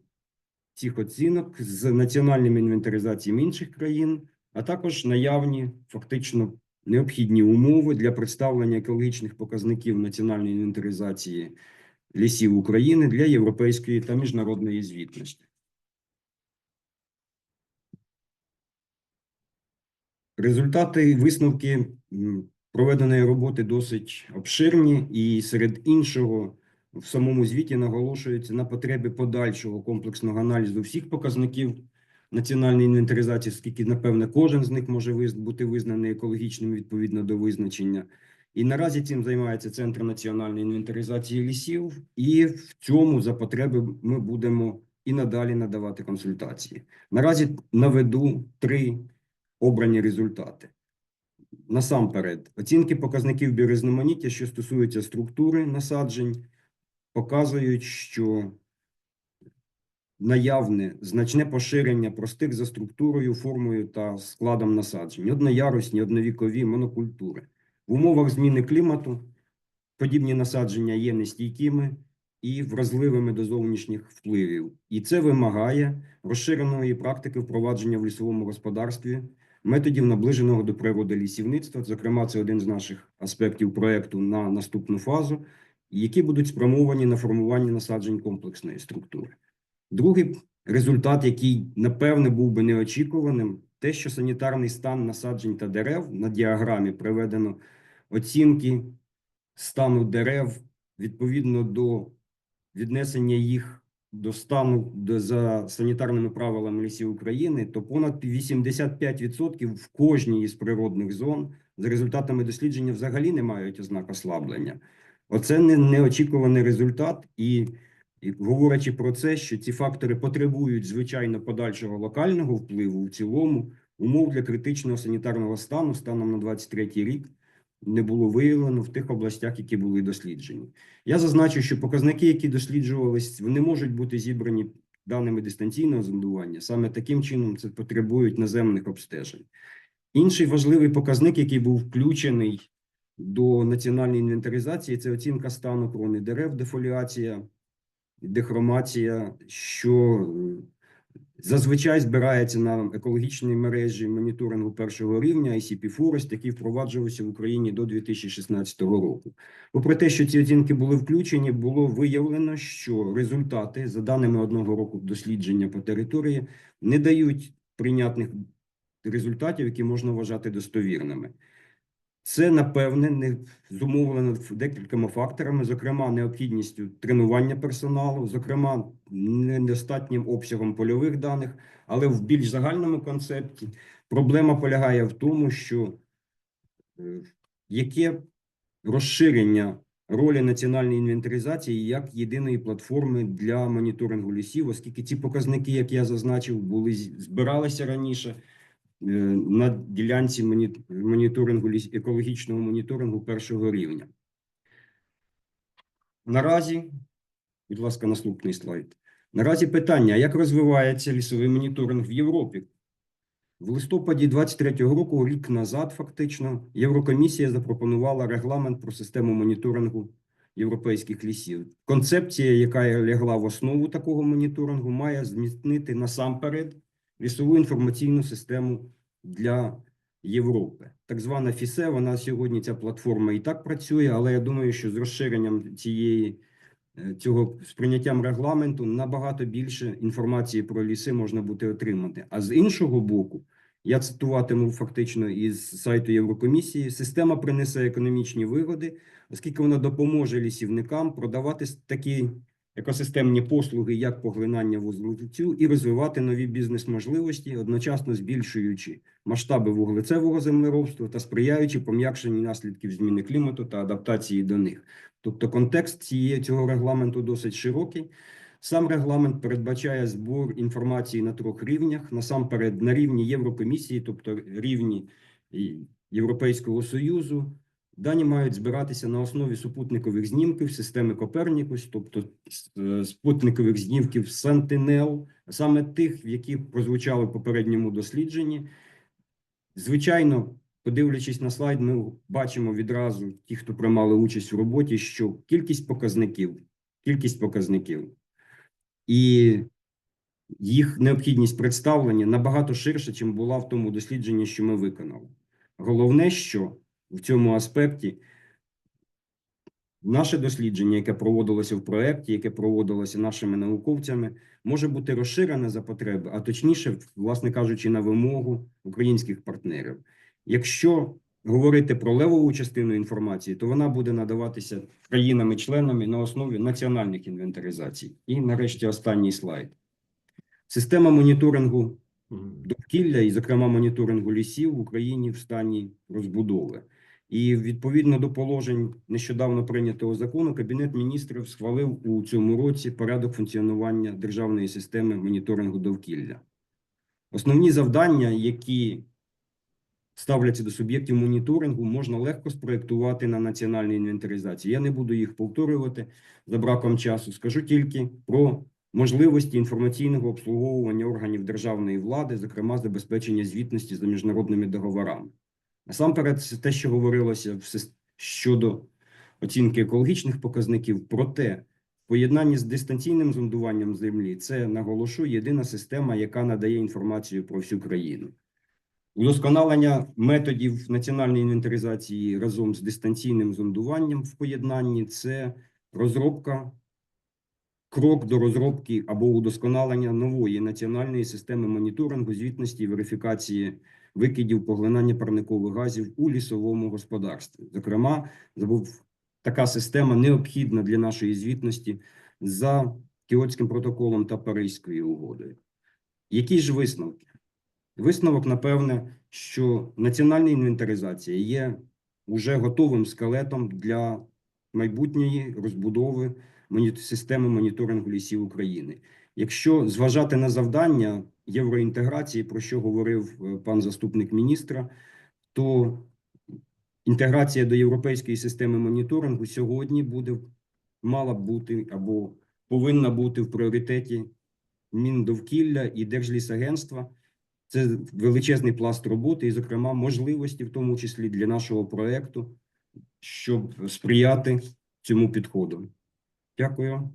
цих оцінок з національними інвентаризаціями інших країн, а також наявні фактично необхідні умови для представлення екологічних показників національної інвентаризації лісів України для європейської та міжнародної звітності. Результати і висновки проведеної роботи досить обширні, і серед іншого в самому звіті наголошується на потребі подальшого комплексного аналізу всіх показників національної інвентаризації, оскільки, напевне, кожен з них може бути визнаний екологічним відповідно до визначення. І наразі цим займається Центр національної інвентаризації лісів, і в цьому за потреби ми будемо і надалі надавати консультації. Наразі наведу 3 обрані результати. Насамперед, оцінки показників біорізноманіття, що стосуються структури насаджень, показують, що наявне значне поширення простих за структурою, формою та складом насаджень, одноярусні, одновікові монокультури. В умовах зміни клімату подібні насадження є нестійкими і вразливими до зовнішніх впливів. І це вимагає розширеної практики впровадження в лісовому господарстві методів наближеного до природи лісівництва. Зокрема, це один з наших аспектів проєкту на наступну фазу, які будуть спрямовані на формування насаджень комплексної структури. Другий результат, який, напевне, був би неочікуваним, те, що санітарний стан насаджень та дерев на діаграмі приведено оцінки стану дерев відповідно до віднесення їх до стану за санітарними правилами лісів України, то понад 85% в кожній із природних зон за результатами дослідження взагалі не мають ознак ослаблення. Оце неочікуваний результат, і говорячи про це, що ці фактори потребують, звичайно, подальшого локального впливу, в цілому умов для критичного санітарного стану станом на 2023 рік не було виявлено в тих областях, які були досліджені. Я зазначу, що показники, які досліджувались, вони можуть бути зібрані даними дистанційного зондування. Саме таким чином це потребують наземних обстежень. Інший важливий показник, який був включений до національної інвентаризації, це оцінка стану крони дерев, дефоліація, дехромація, що зазвичай збирається на екологічній мережі моніторингу першого рівня ICP Forest, який впроваджувався в Україні до 2016 року. Попри те, що ці оцінки були включені, було виявлено, що результати, за даними одного року дослідження по території, не дають прийнятних результатів, які можна вважати достовірними. Це, напевне, не зумовлено декількома факторами, зокрема, необхідністю тренування персоналу, зокрема, недостатнім обсягом польових даних, але в більш загальному концепті проблема полягає в тому, що яке розширення ролі національної інвентаризації як єдиної платформи для моніторингу лісів, оскільки ці показники, як я зазначив, збиралися раніше на ділянці моніторингу, екологічного моніторингу першого рівня. Наразі, будь ласка, наступний слайд. Наразі питання, як розвивається лісовий моніторинг в Європі? В листопаді 2023 року, рік назад фактично, Єврокомісія запропонувала регламент про систему моніторингу європейських лісів. Концепція, яка лягла в основу такого моніторингу, має зміцнити насамперед лісову інформаційну систему для Європи. Так звана ФІСЕ, вона сьогодні, ця платформа і так працює, але я думаю, що з розширенням з прийняттям регламенту набагато більше інформації про ліси можна буде отримати. А з іншого боку, я цитуватиму фактично із сайту Єврокомісії, система принесе економічні вигоди, оскільки вона допоможе лісівникам продавати такі екосистемні послуги, як поглинання вуглецю, і розвивати нові бізнес-можливості, одночасно збільшуючи масштаби вуглецевого землеробства та сприяючи пом'якшенню наслідків зміни клімату та адаптації до них. Тобто контекст цього регламенту досить широкий. Сам регламент передбачає збір інформації на 3 рівнях. Насамперед, на рівні Єврокомісії, тобто рівні Європейського Союзу. Дані мають збиратися на основі супутникових знімків системи Копернікус, тобто супутникових знімків Sentinel, саме тих, які прозвучали в попередньому дослідженні. Звичайно, подивлячись на слайд, ми бачимо відразу, ті, хто приймали участь у роботі, що кількість показників і їх необхідність представлення набагато ширша, чим була в тому дослідженні, що ми виконали. Головне, що в цьому аспекті наше дослідження, яке проводилося в проєкті, яке проводилося нашими науковцями, може бути розширене за потреби, а точніше, власне кажучи, на вимогу українських партнерів. Якщо говорити про левову частину інформації, то вона буде надаватися країнами-членами на основі національних інвентаризацій. І нарешті останній слайд. Система моніторингу довкілля і, зокрема, моніторингу лісів в Україні в стані розбудови. І відповідно до положень нещодавно прийнятого закону, Кабінет міністрів схвалив у цьому році порядок функціонування державної системи моніторингу довкілля. Основні завдання, які ставляться до суб'єктів моніторингу, можна легко спроєктувати на національній інвентаризації. Я не буду їх повторювати за браком часу. Скажу тільки про можливості інформаційного обслуговування органів державної влади, зокрема забезпечення звітності за міжнародними договорами. Насамперед, це те, що говорилося щодо оцінки екологічних показників, проте в поєднанні з дистанційним зондуванням землі це, наголошу, єдина система, яка надає інформацію про всю країну. Удосконалення методів національної інвентаризації разом з дистанційним зондуванням в поєднанні – це розробка, крок до розробки або удосконалення нової національної системи моніторингу, звітності і верифікації викидів поглинання парникових газів у лісовому господарстві. Зокрема, така система необхідна для нашої звітності за Кіотським протоколом та Паризькою угодою. Які ж висновки? Висновок, напевне, що національна інвентаризація є уже готовим скелетом для майбутньої розбудови системи моніторингу лісів України. Якщо зважати на завдання євроінтеграції, про що говорив пан заступник міністра, то інтеграція до європейської системи моніторингу сьогодні мала б бути або повинна бути в пріоритеті Міндовкілля і Держлісагентства. Це величезний пласт роботи і, зокрема, можливості, в тому числі для нашого проєкту, щоб сприяти цьому підходу. Дякую.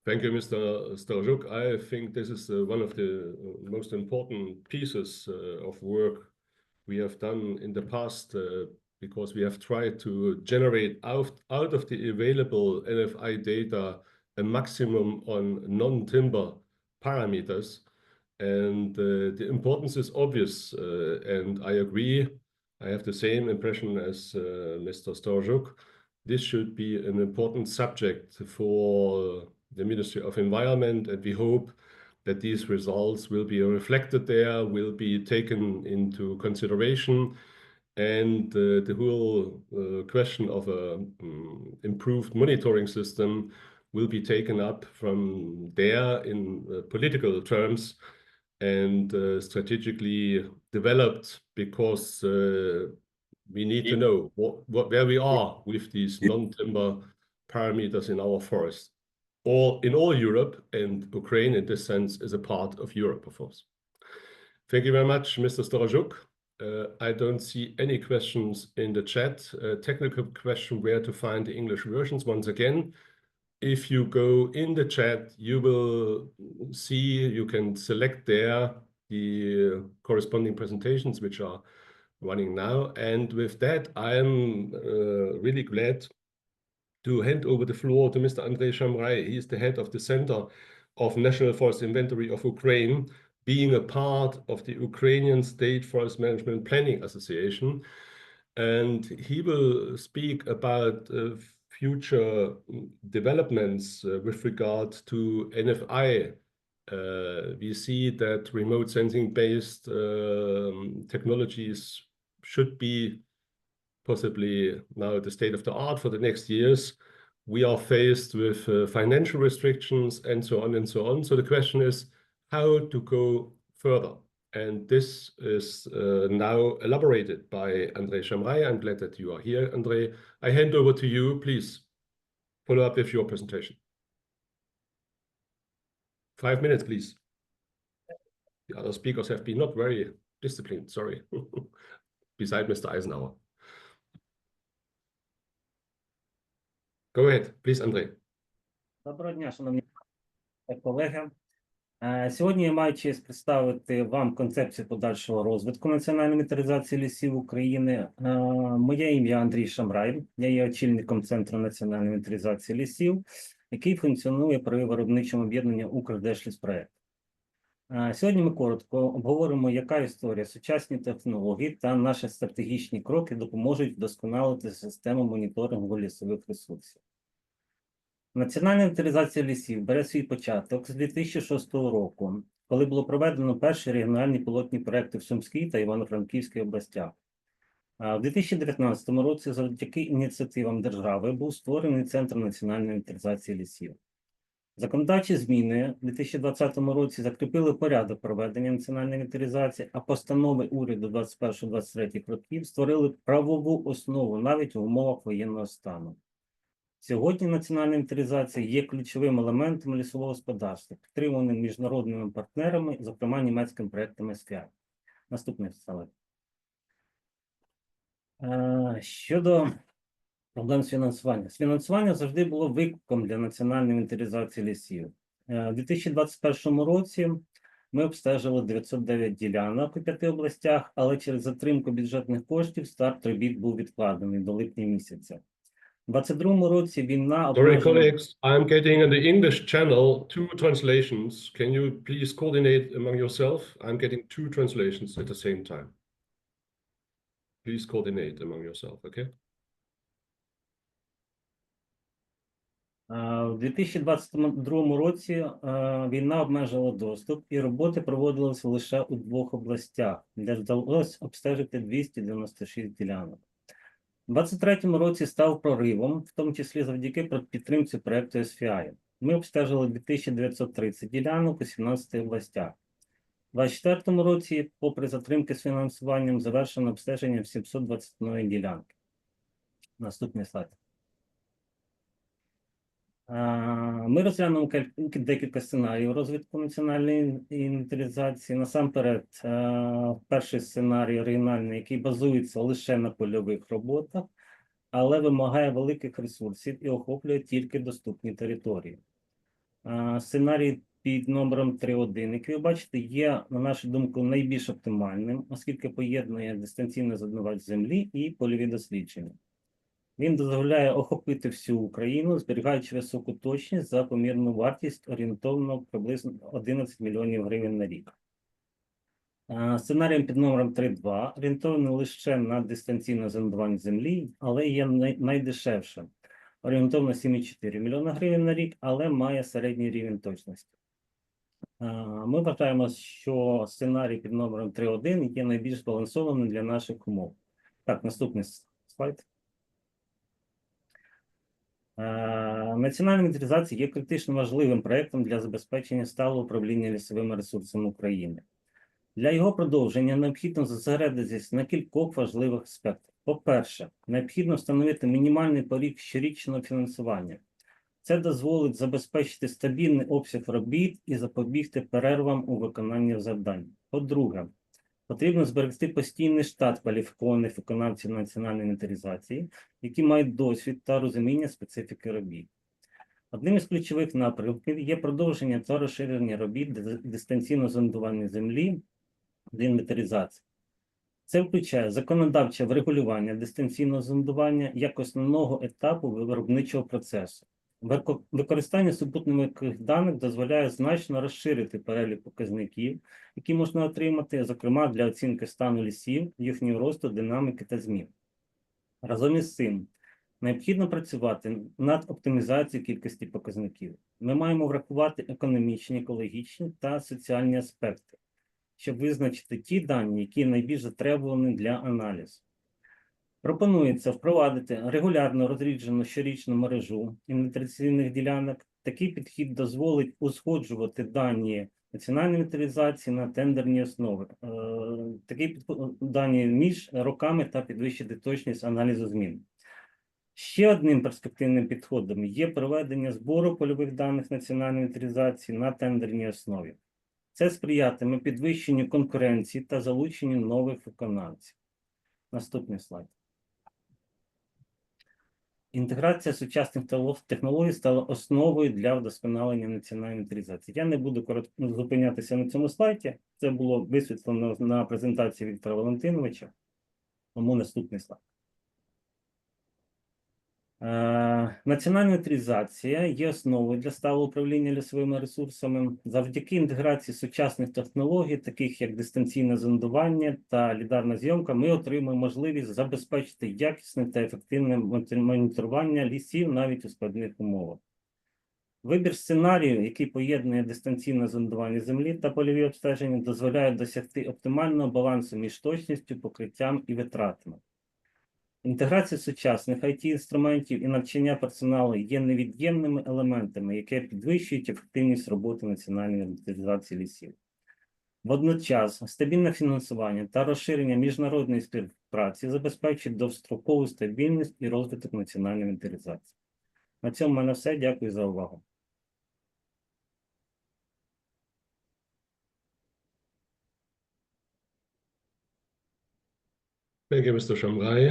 Thank you, Mr. Starjuk. I think this is one of the most important pieces of work we have done in the past because we have tried to generate out of the available NFI data a maximum on non-timber parameters. And the importance is obvious, and I agree. I have the same impression as Mr. Starjuk. This should be an important subject for the Ministry of Environment, and we hope that these results will be reflected there, will be taken into consideration, and the whole question of an improved monitoring system will be taken up from there in political terms and strategically developed, because we need to know where we are with these non-timber parameters in our forest, or in all Europe, and Ukraine in this sense is a part of Europe, of course. Thank you very much, Mr. Starjuk. I don't see any questions in the chat. Technical question where to find the English versions. Once again, if you go in the chat, you will see, you can select there the corresponding presentations which are running now. And with that, I am really glad to hand over the floor to Mr. Andrei Shamrai. He is the head of the Center of National Forest Inventory of Ukraine, being a part of the Ukrainian State Forest Management Planning Association. And he will speak about future developments with regard to NFI. We see that remote sensing-based technologies should be possibly now the state of the art for the next years, we are faced with financial restrictions and so on and so on. So the question is how to go further. And this is now elaborated by André Chamray. I'm glad that you are here, André. I hand over to you. Please follow up with your presentation. 5 minutes, please. The other speakers have been not very disciplined, sorry. Beside Mr. Eisenhower. Go ahead, please, André. Доброго дня, шановні колеги. Сьогодні я маю честь представити вам концепцію подальшого розвитку національної інвентаризації лісів України. Моє ім'я Андрій Шамрай, я є очільником Центру національної інвентаризації лісів, який функціонує при виробничому об'єднанні «Укрдержліспроект». Сьогодні ми коротко обговоримо, яка історія, сучасні технології та наші стратегічні кроки допоможуть вдосконалити систему моніторингу лісових ресурсів. Національна інвентаризація лісів бере свій початок з 2006 року, коли було проведено перші регіональні пілотні проекти в Сумській та Івано-Франківській областях. У 2019 році завдяки ініціативам держави був створений Центр національної інвентаризації лісів. Законодавчі зміни у 2020 році закріпили порядок проведення національної інвентаризації, а постанови уряду 21-23 років створили правову основу навіть в умовах воєнного стану. Сьогодні національна інвентаризація є ключовим елементом лісового господарства, підтриманим міжнародними партнерами, зокрема німецьким проєктом SFI. Наступний слайд. Щодо проблем з фінансуванням. Фінансування завжди було викликом для національної інвентаризації лісів. У 2021 році ми обстежили 909 ділянок у 5 областях, але через затримку бюджетних коштів старт робіт був відкладений до липня місяця. У 2022 році війна... Sorry, colleagues, I'm getting in the English channel 2 translations. Can you please coordinate among yourself? I'm getting 2 translations at the same time. Please coordinate among yourself, okay? У 2022 році війна обмежила доступ, і роботи проводилися лише у 2 областях, де вдалося обстежити 296 ділянок. У 2023 році став проривом, в тому числі завдяки підтримці проєкту SFI. Ми обстежили 2930 ділянок у 17 областях. У 2024 році, попри затримки з фінансуванням, завершено обстеження 721 ділянки. Наступний слайд. Ми розглянемо декілька сценаріїв розвитку національної інвентаризації. Насамперед, перший сценарій регіональний, який базується лише на польових роботах, але вимагає великих ресурсів і охоплює тільки доступні території. Сценарій під номером 3.1, який ви бачите, є, на нашу думку, найбільш оптимальним, оскільки поєднує дистанційне зондування землі і польові дослідження. Він дозволяє охопити всю Україну, зберігаючи високу точність за помірну вартість орієнтовно приблизно 11 мільйонів гривень на рік. Сценарієм під номером 3.2 орієнтований лише на дистанційне зондування землі, але є найдешевшим. Орієнтовно 7,4 мільйона гривень на рік, але має середній рівень точності. Ми вважаємо, що сценарій під номером 3.1 є найбільш збалансованим для наших умов. Так, наступний слайд. Національна інвентаризація є критично важливим проєктом для забезпечення сталого управління лісовими ресурсами України. Для його продовження необхідно зосередитися на кількох важливих аспектах. По-перше, необхідно встановити мінімальний поріг щорічного фінансування. Це дозволить забезпечити стабільний обсяг робіт і запобігти перервам у виконанні завдань. По-друге, потрібно зберегти постійний штат кваліфікованих виконавців національної інвентаризації, які мають досвід та розуміння специфіки робіт. Одним із ключових напрямків є продовження та розширення робіт дистанційного зондування землі для інвентаризації. Це включає законодавче врегулювання дистанційного зондування як основного етапу виробничого процесу. Використання супутникових даних дозволяє значно розширити перелік показників, які можна отримати, зокрема для оцінки стану лісів, їхнього росту, динаміки та змін. Разом із цим, необхідно працювати над оптимізацією кількості показників. Ми маємо врахувати економічні, екологічні та соціальні аспекти, щоб визначити ті дані, які найбільш затребувані для аналізу. Пропонується впровадити регулярно розріджену щорічну мережу інвентаризаційних ділянок. Такий підхід дозволить узгоджувати дані національної інвентаризації на тендерній основі. Дані між роками та підвищити точність аналізу змін. Ще одним перспективним підходом є проведення збору польових даних національної інвентаризації на тендерній основі. Це сприятиме підвищенню конкуренції та залученню нових виконавців. Наступний слайд. Інтеграція сучасних технологій стала основою для вдосконалення національної інвентаризації. Я не буду зупинятися на цьому слайді. Це було висвітлено на презентації Віктора Валентиновича. Тому наступний слайд. Національна інвентаризація є основою для сталого управління лісовими ресурсами. Завдяки інтеграції сучасних технологій, таких як дистанційне зондування та лідарна зйомка, ми отримуємо можливість забезпечити якісне та ефективне моніторування лісів навіть у складних умовах. Вибір сценарію, який поєднує дистанційне зондування землі та польові обстеження, дозволяє досягти оптимального балансу між точністю, покриттям і витратами. Інтеграція сучасних IT-інструментів і навчання персоналу є невід'ємними елементами, які підвищують ефективність роботи національної інвентаризації лісів. Водночас, стабільне фінансування та розширення міжнародної співпраці забезпечують довгострокову стабільність і розвиток національної інвентаризації. На цьому в мене все. Дякую за увагу. Thank you, Mr. Shamrai.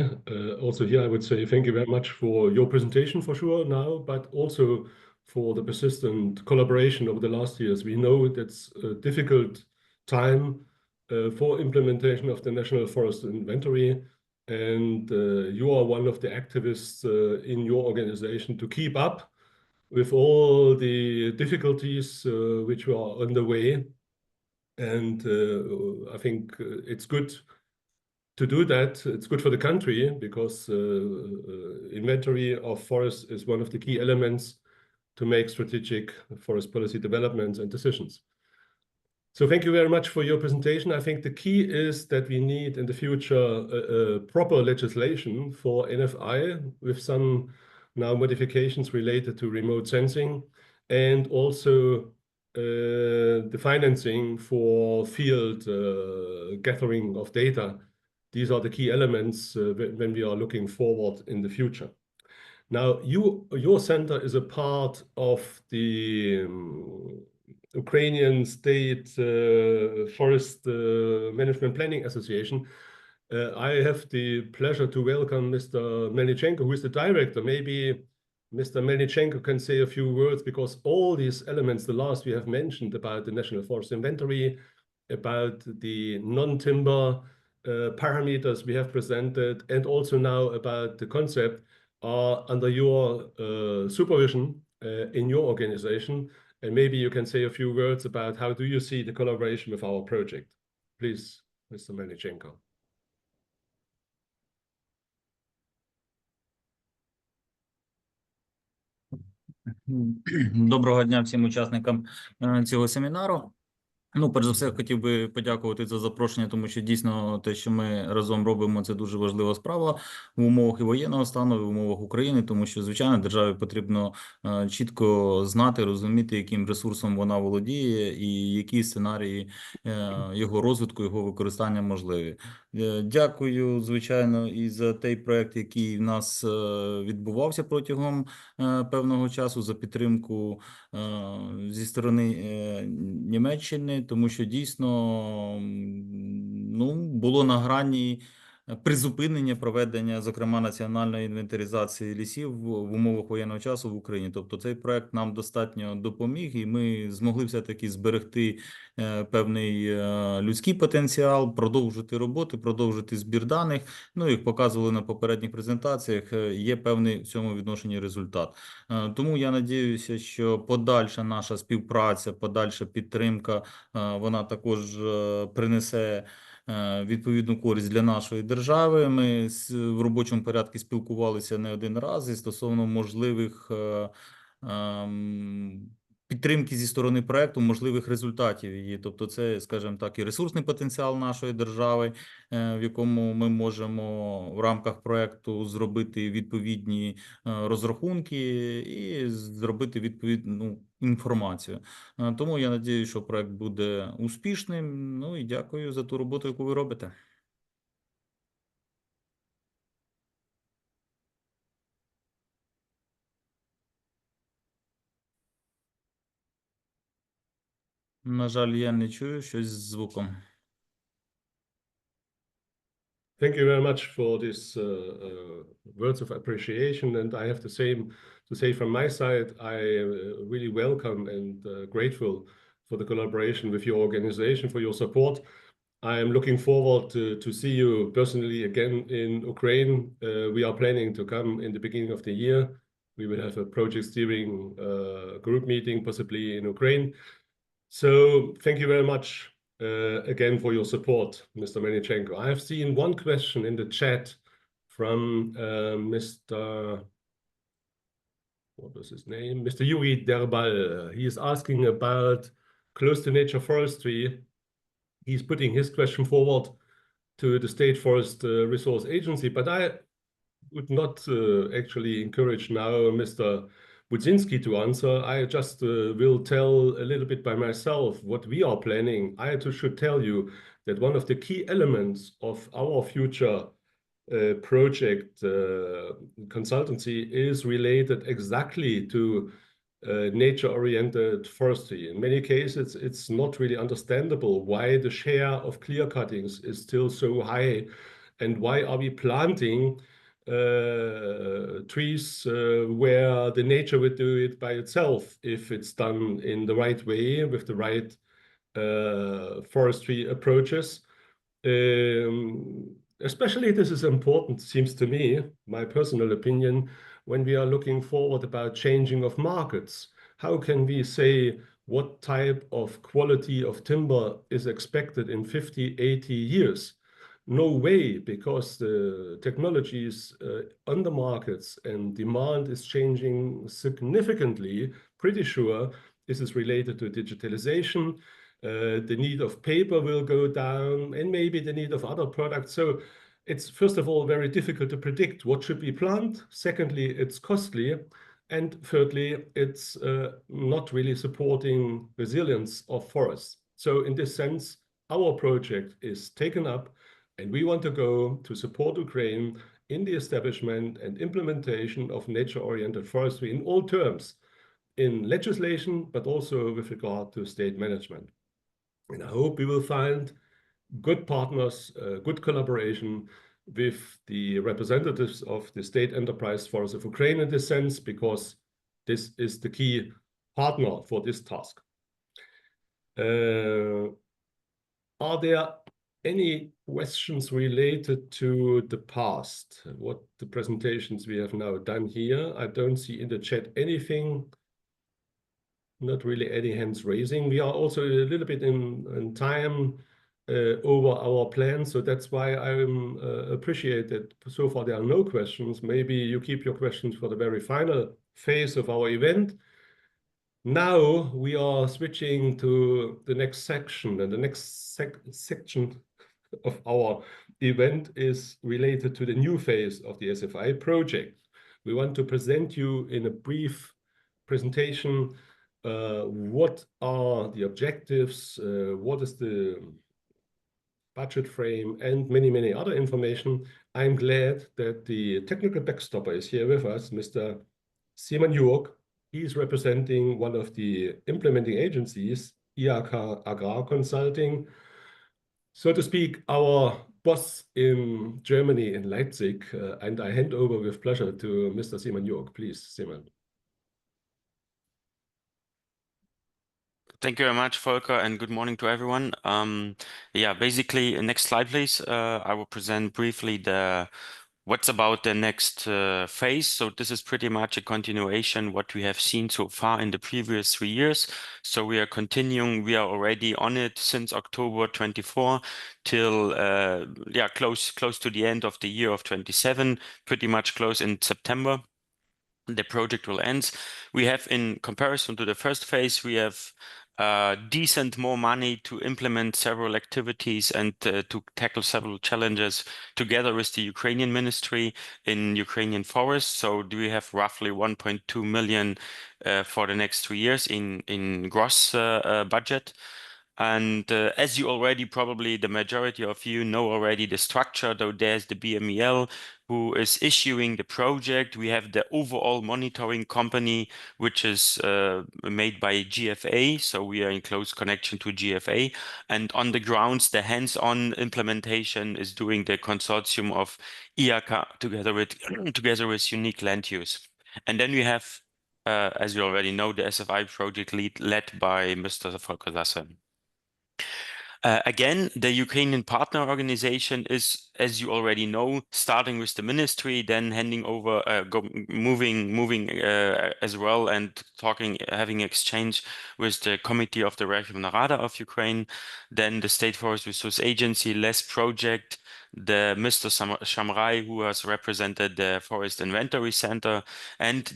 Also here, I would say thank you very much for your presentation for sure now, but also for the persistent collaboration over the last years. We know that's a difficult time for implementation of the National Forest Inventory, and you are one of the activists in your organization to keep up with all the difficulties which are on the way. And I think it's good to do that. It's good for the country because inventory of forests is one of the key elements to make strategic forest policy developments and decisions. So thank you very much for your presentation. I think the key is that we need in the future proper legislation for NFI with some now modifications related to remote sensing, and also the financing for field gathering of data. These are the key elements when we are looking forward in the future. Now, your center is a part of the Ukrainian State Forest Management Planning Association. I have the pleasure to welcome Mr. Melnichenko, who is the director. Maybe Mr. Melnichenko can say a few words, because all these elements, the last we have mentioned about the National Forest Inventory, about the non-timber parameters we have presented, and also now about the concept, are under your supervision in your organization. And maybe you can say a few words about how do you see the collaboration with our project. Please, Mr. Melnichenko. Доброго дня всім учасникам цього семінару. Ну, перш за все, хотів би подякувати за запрошення, тому що дійсно те, що ми разом робимо, це дуже важлива справа в умовах і воєнного стану, і в умовах України, тому що, звичайно, державі потрібно чітко знати, розуміти, яким ресурсом вона володіє і які сценарії його розвитку, його використання можливі. Дякую, звичайно, і за той проект, який в нас відбувався протягом певного часу, за підтримку зі сторони Німеччини, тому що дійсно було на грані призупинення проведення, зокрема, національної інвентаризації лісів в умовах воєнного часу в Україні. Тобто цей проект нам достатньо допоміг, і ми змогли все-таки зберегти певний людський потенціал, продовжити роботи, продовжити збір даних. Ну, як показували на попередніх презентаціях, є певний в цьому відношенні результат. Тому я надіюся, що подальша наша співпраця, подальша підтримка, вона також принесе відповідну користь для нашої держави. Ми в робочому порядку спілкувалися не один раз і стосовно можливих підтримки зі сторони проекту можливих результатів її. Тобто це, скажімо так, і ресурсний потенціал нашої держави, в якому ми можемо в рамках проекту зробити відповідні розрахунки і зробити відповідну інформацію. Тому я надію, що проект буде успішним. Ну і дякую за ту роботу, яку ви робите. На жаль, я не чую щось з звуком. Thank you very much for this words of appreciation, and I have the same to say from my side. I really welcome and grateful for the collaboration with your organization, for your support. I am looking forward to see you personally again in Ukraine. We are planning to come in the beginning of the year. We will have a project steering group meeting, possibly in Ukraine. So thank you very much again for your support, Mr. Menichenko. I have seen one question in the chat from Mr. What was his name? Mr. Yuri Derbal. He is asking about close to nature forestry. He's putting his question forward to the State Forest Resource Agency, but I would not actually encourage now Mr. Budzinski to answer. I just will tell a little bit by myself what we are planning. I should tell you that one of the key elements of our future project consultancy is related exactly to nature-oriented forestry. In many cases, it's not really understandable why the share of clear cuttings is still so high, and why are we planting trees where the nature would do it by itself if it's done in the right way with the right forestry approaches. Especially this is important, seems to me, my personal opinion, when we are looking forward about changing of markets. How can we say what type of quality of timber is expected in 50, 80 years? No way, because the technologies on the markets and demand is changing significantly. Pretty sure this is related to digitalization. The need of paper will go down, and maybe the need of other products. So it's first of all very difficult to predict what should be planted. Secondly, it's costly. And thirdly, it's not really supporting resilience of forests. So in this sense, our project is taken up, and we want to go to support Ukraine in the establishment and implementation of nature-oriented forestry in all terms, in legislation, but also with regard to state management. And I hope we will find good partners, good collaboration with the representatives of the State Enterprise Forest of Ukraine in this sense, because this is the key partner for this task. Are there any questions related to the past? What the presentations we have now done here? I don't see in the chat anything. Not really any hands raising. We are also a little bit in time over our plan, so that's why I appreciate that so far there are no questions. Maybe you keep your questions for the very final phase of our event. Now we are switching to the next section, and the next section of our event is related to the new phase of the SFI project. We want to present you in a brief presentation what are the objectives, what is the budget frame, and many, many other information. I'm glad that the technical backstopper is here with us, Mr. Simon Jurg. He's representing one of the implementing agencies, IHK Agrar Consulting. So to speak, our boss in Germany, in Leipzig, and I hand over with pleasure to Mr. Simon Jurg. Please, Simon. Thank you very much, Volker, and good morning to everyone. Yeah, basically, next slide, please. I will present briefly what's about the next phase. So this is pretty much a continuation what we have seen so far in the previous 3 years. So we are continuing. We are already on it since October 24 till close to the end of the year of 27, pretty much close in September. the project will end. We have, in comparison to the first phase, we have decent more money to implement several activities and to tackle several challenges together with the Ukrainian ministry in Ukrainian forests. So do we have roughly 1.2 million for the next 3 years in gross budget. And as you already, probably the majority of you know already the structure, though there's the BMEL who is issuing the project. We have the overall monitoring company, which is made by GFA. So we are in close connection to GFA. And on the grounds, the hands-on implementation is doing the consortium of IACA together with Unique Land Use. And then we have, as you already know, the SFI project lead led by Mr. Volker Sasse. Again, the Ukrainian partner organization is, as you already know, starting with the ministry, then handing over, moving as well, and having exchange with the Committee of the Verkhovna Rada of Ukraine, then the State Forest Resource Agency, LESS project, the Mr. Shamrai, who has represented the Forest Inventory Center, and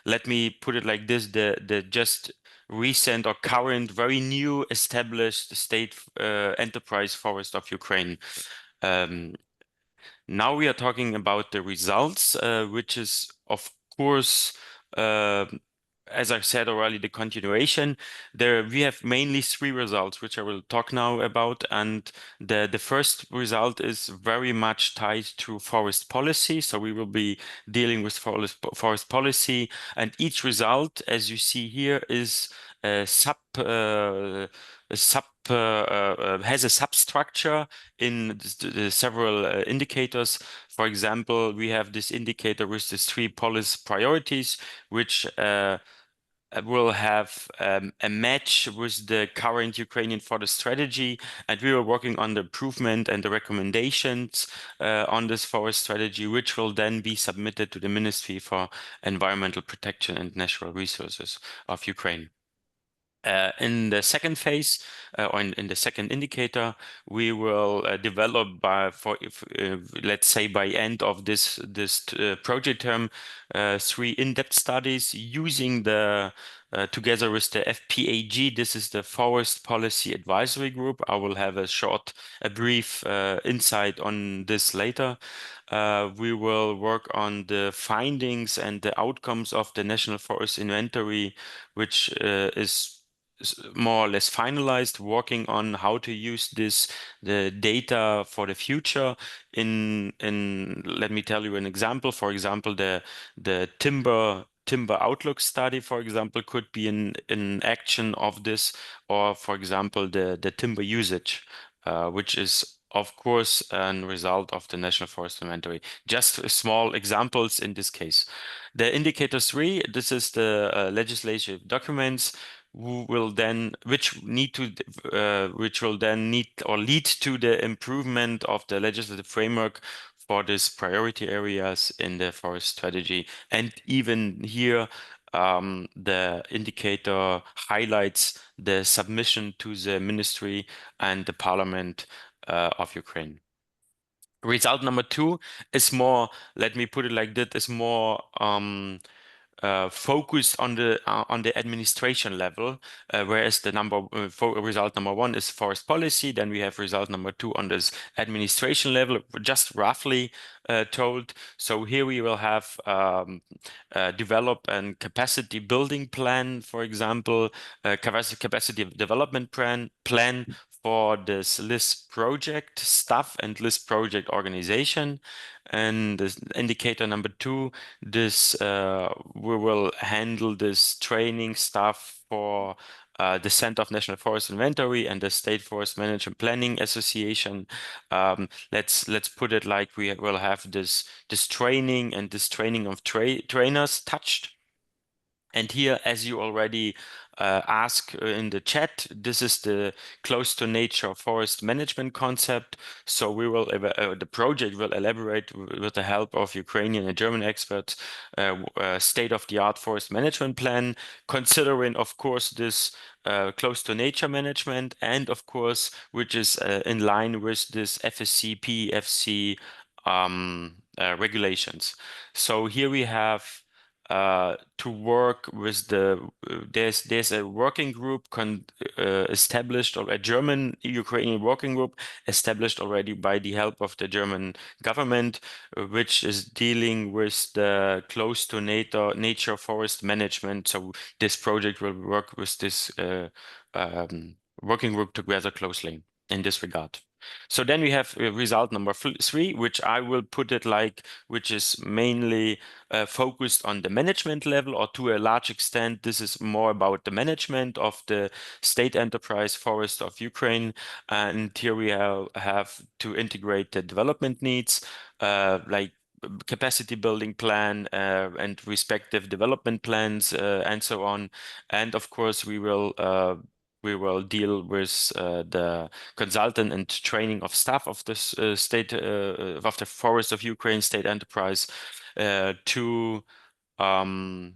let me put it like this, the just recent or current, very new established state enterprise forest of Ukraine. Now we are talking about the results, which is, of course, as I said already, the continuation. We have mainly 3 results, which I will talk now about. And the first result is very much tied to forest policy. So we will be dealing with forest policy. And each result, as you see here, is has a substructure in the several indicators. For example, we have this indicator with these 3 policy priorities, which will have a match with the current Ukrainian forest strategy. And we are working on the improvement and the recommendations on this forest strategy, which will then be submitted to the Ministry for Environmental Protection and Natural Resources of Ukraine. In the second phase, or in the second indicator, we will develop let's say by end of this project term, 3 in-depth studies using together with the FPAG. This is the Forest Policy Advisory Group. I will have a brief insight on this later. We will work on the findings and the outcomes of the National Forest Inventory, which is more or less finalized, working on how to use the data for the future. Let me tell you an example. For example, the timber outlook study, for example, could be an action of this, or for example, the timber usage, which is of course a result of the National Forest Inventory. Just small examples in this case. The indicator 3, this is the legislative documents which will then need or lead to the improvement of the legislative framework for these priority areas in the forest strategy. And even here, the indicator highlights the submission to the ministry and the parliament of Ukraine. Result number 2 is more, let me put it like that, is more focused on the administration level, whereas the result number 1 is forest policy. Then we have result number 2 on this administration level, just roughly told. So here we will have develop a capacity building plan, for example, capacity development plan for this LIS project staff and LIS project organization. And this indicator number 2, this we will handle this training stuff for the Center of National Forest Inventory and the State Forest Management Planning Association. Let's put it like we will have this training and this training of trainers touched. And here, as you already ask in the chat, this is the close to nature forest management concept. So we will the project will elaborate with the help of Ukrainian and German experts state-of-the-art forest management plan, considering, of course, this close to nature management, and of course, which is in line with this FSC, PEFC regulations. So here we have to work with there's a working group established, or a German Ukrainian working group established already by the help of the German government, which is dealing with the close to nature forest management. So this project will work with this working group together closely in this regard. So then we have result number 3, which I will put it like, which is mainly focused on the management level, or to a large extent, this is more about the management of the state enterprise forest of Ukraine. And here we have to integrate the development needs, like capacity building plan and respective development plans and so on. And of course, we will deal with the consultant and training of staff of this state of the Forest of Ukraine state enterprise to in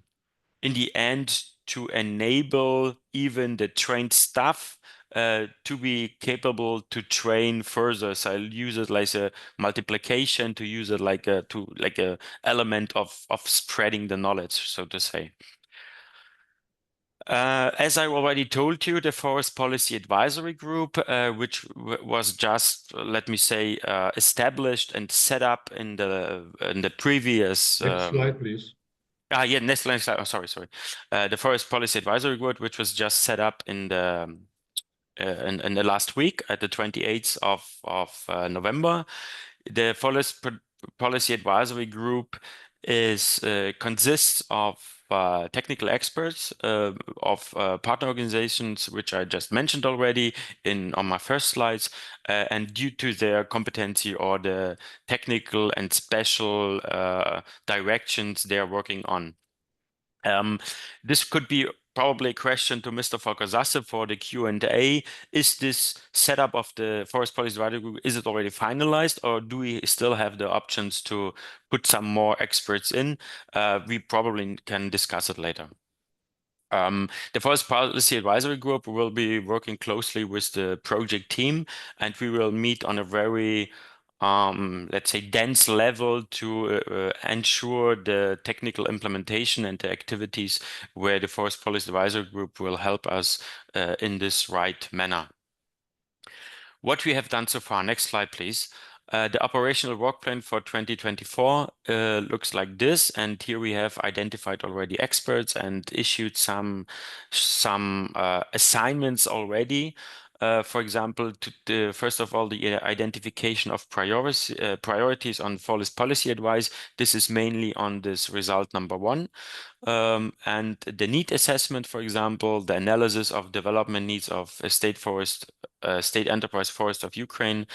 the end to enable even the trained staff to be capable to train further. So I'll use it like a multiplication, to use it like a element of spreading the knowledge, so to say. As I already told you, the Forest Policy Advisory Group, which was just, let me say, established and set up in the previous. Next slide, please. Yeah, next slide. Oh, sorry. The Forest Policy Advisory Group, which was just set up in the last week at the 28th of November. The Forest Policy Advisory Group consists of technical experts of partner organizations, which I just mentioned already on my first slides, and due to their competency or the technical and special directions they are working on. This could be probably a question to Mr. Volker Sasse for the Q&A. Is this setup of the Forest Policy Advisory Group, is it already finalized, or do we still have the options to put some more experts in? We probably can discuss it later. The Forest Policy Advisory Group will be working closely with the project team, and we will meet on a very let's say dense level to ensure the technical implementation and the activities where the Forest Policy Advisory Group will help us in this right manner. What we have done so far, next slide, please. The operational work plan for 2024 looks like this, and here we have identified already experts and issued some assignments already. For example, first of all, the identification of priorities on forest policy advice. This is mainly on this result number 1. And the need assessment, for example, the analysis of development needs of a state enterprise forest of Ukraine.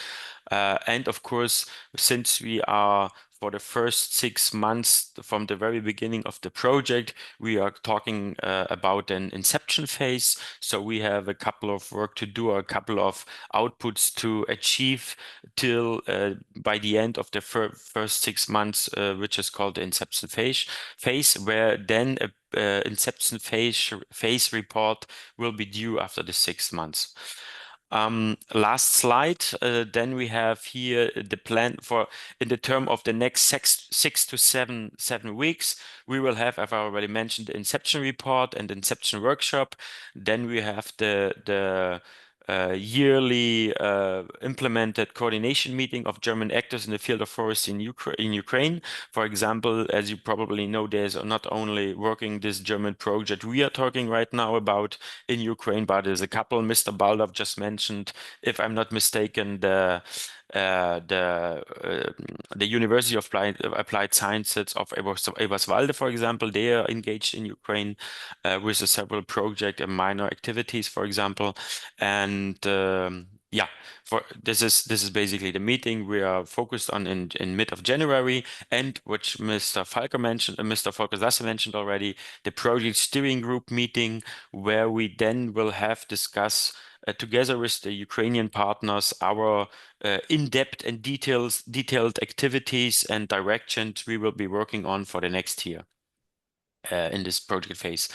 And of course, since we are for the first 6 months from the very beginning of the project, we are talking about an inception phase. So we have a couple of work to do, a couple of outputs to achieve till by the end of the first 6 months, which is called the inception phase, where then a inception phase report will be due after the 6 months. Last slide. Then we have here the plan for in the term of the next 6 to 7 weeks. We will have, as I already mentioned, the inception report and inception workshop. Then we have the yearly implemented coordination meeting of German actors in the field of forest in Ukraine. For example, as you probably know, there's not only working this German project we are talking right now about in Ukraine, but there's a couple. Mr. Baldov just mentioned, if I'm not mistaken, the University of Applied Sciences of Eberswalde, for example, they are engaged in Ukraine with several project and minor activities, for example. And yeah, this is basically the meeting we are focused on in mid of January, and which Mr. Volker Sasse mentioned already, the project steering group meeting, where we then will have discuss together with the Ukrainian partners our in-depth and detailed activities and directions we will be working on for the next year in this project phase.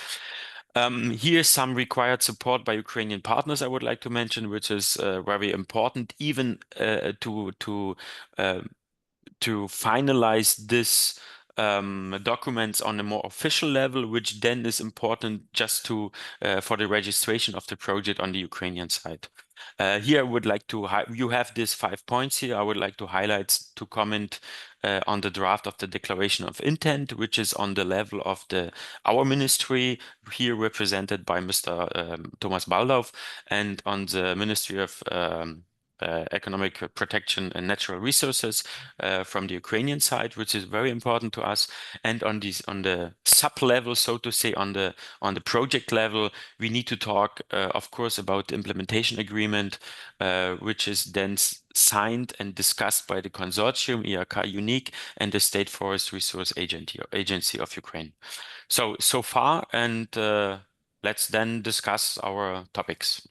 Here's some required support by Ukrainian partners I would like to mention, which is very important, even to finalize this documents on a more official level, which then is important just to for the registration of the project on the Ukrainian side. Here, I would like to you have these 5 points here. I would like to highlight to comment on the draft of the declaration of intent, which is on the level of our ministry, here represented by Mr. Thomas Baldauf, and on the Ministry of Economic Protection and Natural Resources from the Ukrainian side, which is very important to us. And on the sub level, so to say, on the project level, we need to talk, of course, about the implementation agreement, which is then signed and discussed by the consortium IRK Unique and the State Forest Resource Agency of Ukraine. So far, and let's then discuss our topics.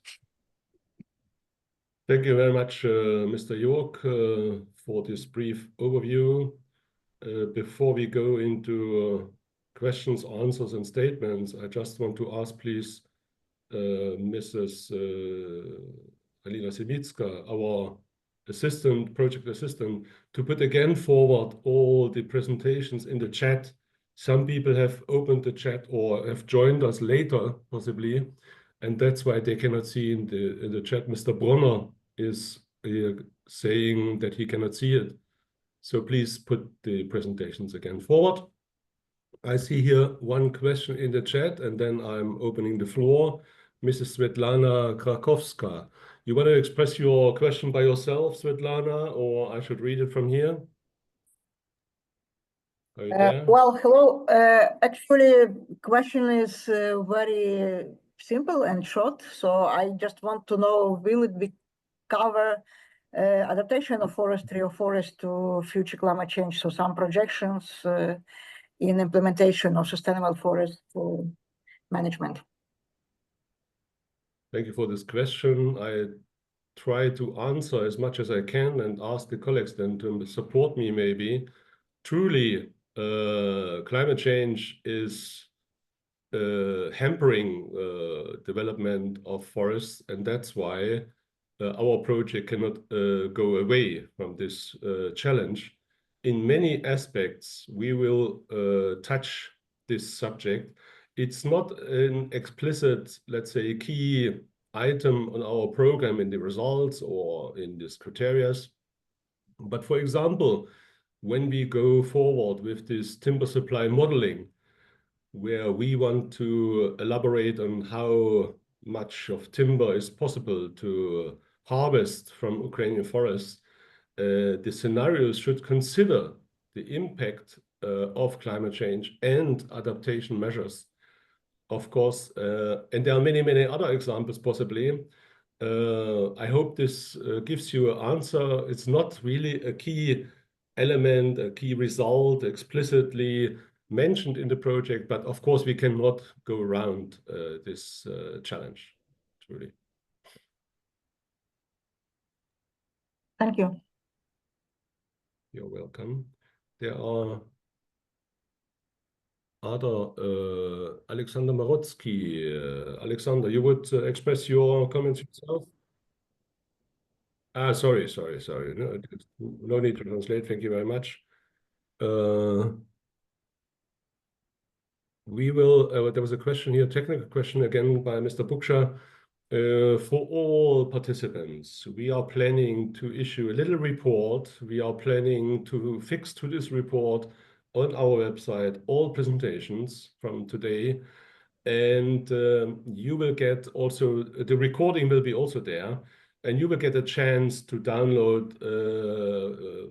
Thank you very much, Mr. York, for this brief overview. Before we go into questions, answers, and statements, I just want to ask, please, Mrs. Alina Simitska, our project assistant, to put again forward all the presentations in the chat. Some people have opened the chat or have joined us later, possibly, and that's why they cannot see in the chat. Mr. Bronner is saying that he cannot see it. So please put the presentations again forward. I see here one question in the chat, and then I'm opening the floor. Mrs. Svetlana Krakowska, you want to express your question by yourself, Svetlana, or I should read it from here? Are you there? Well, hello. Actually, question is very simple and short. So I just want to know, will it be cover adaptation of forestry or forest to future climate change? So some projections in implementation of sustainable forest management. Thank you for this question. I try to answer as much as I can and ask the colleagues then to support me maybe. Truly, climate change is hampering development of forests, and that's why our project cannot go away from this challenge. In many aspects, we will touch this subject. It's not an explicit, let's say, key item on our program in the results or in these criteria. But for example, when we go forward with this timber supply modeling, where we want to elaborate on how much of timber is possible to harvest from Ukrainian forests, the scenarios should consider the impact of climate change and adaptation measures. Of course, and there are many, many other examples possibly. I hope this gives you an answer. It's not really a key element, a key result explicitly mentioned in the project, but of course we cannot go around this challenge, truly. Thank you. You're welcome. There are other, Alexander Marotsky. Alexander, you would express your comments yourself? Sorry. No need to translate. Thank you very much. We will, there was a question here, technical question again by Mr. Buksha. For all participants, we are planning to issue a little report. We are planning to fix to this report on our website all presentations from today. And you will get also, the recording will be also there. And you will get a chance to download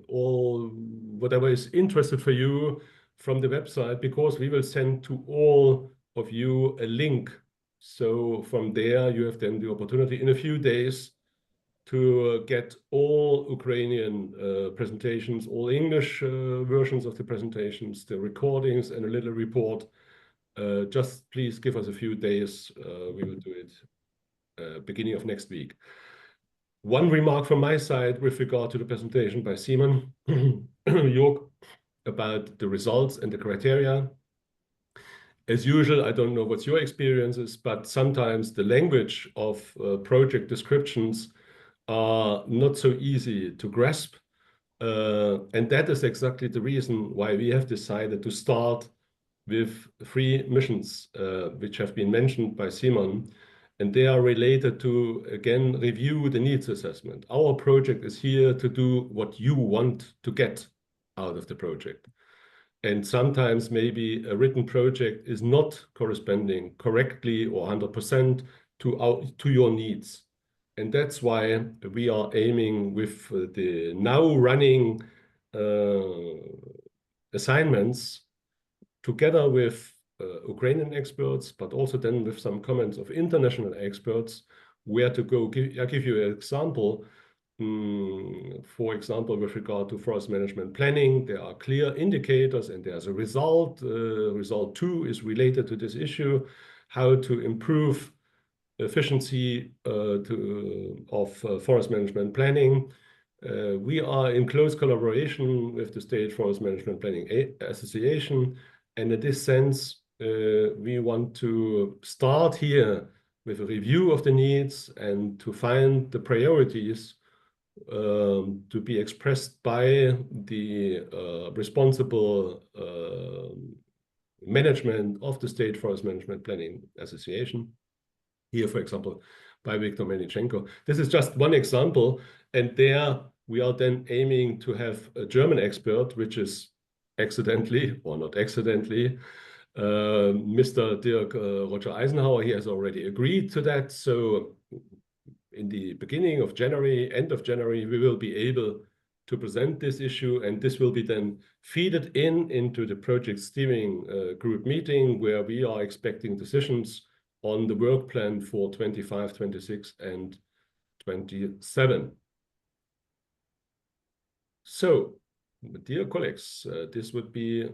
all whatever is interested for you from the website, because we will send to all of you a link. So from there, you have then the opportunity in a few days to get all Ukrainian presentations, all English versions of the presentations, the recordings, and a little report. Just please give us a few days. We will do it beginning of next week. One remark from my side with regard to the presentation by Simon York about the results and the criteria. As usual, I don't know what's your experiences, but sometimes the language of project descriptions are not so easy to grasp. And that is exactly the reason why we have decided to start with 3 missions, which have been mentioned by Simon, and they are related to, again, review the needs assessment. Our project is here to do what you want to get out of the project. And sometimes maybe a written project is not corresponding correctly or 100% to your needs. And that's why we are aiming with the now running assignments together with Ukrainian experts, but also then with some comments of international experts, where to go. I'll give you an example. For example, with regard to forest management planning, there are clear indicators and there's a result. Result 2 is related to this issue, how to improve efficiency of forest management planning. We are in close collaboration with the State Forest Management Planning Association, and in this sense, we want to start here with a review of the needs and to find the priorities to be expressed by the responsible management of the State Forest Management Planning Association. Here, for example, by Viktor Melnichenko. This is just one example, and there we are then aiming to have a German expert, which is accidentally or not accidentally, Mr. Dirk Roger Eisenhower. He has already agreed to that. So in the beginning of January, end of January, we will be able to present this issue, and this will be then feeded into the project steering group meeting, where we are expecting decisions on the work plan for 25, 26, and 27. So, dear colleagues, this would be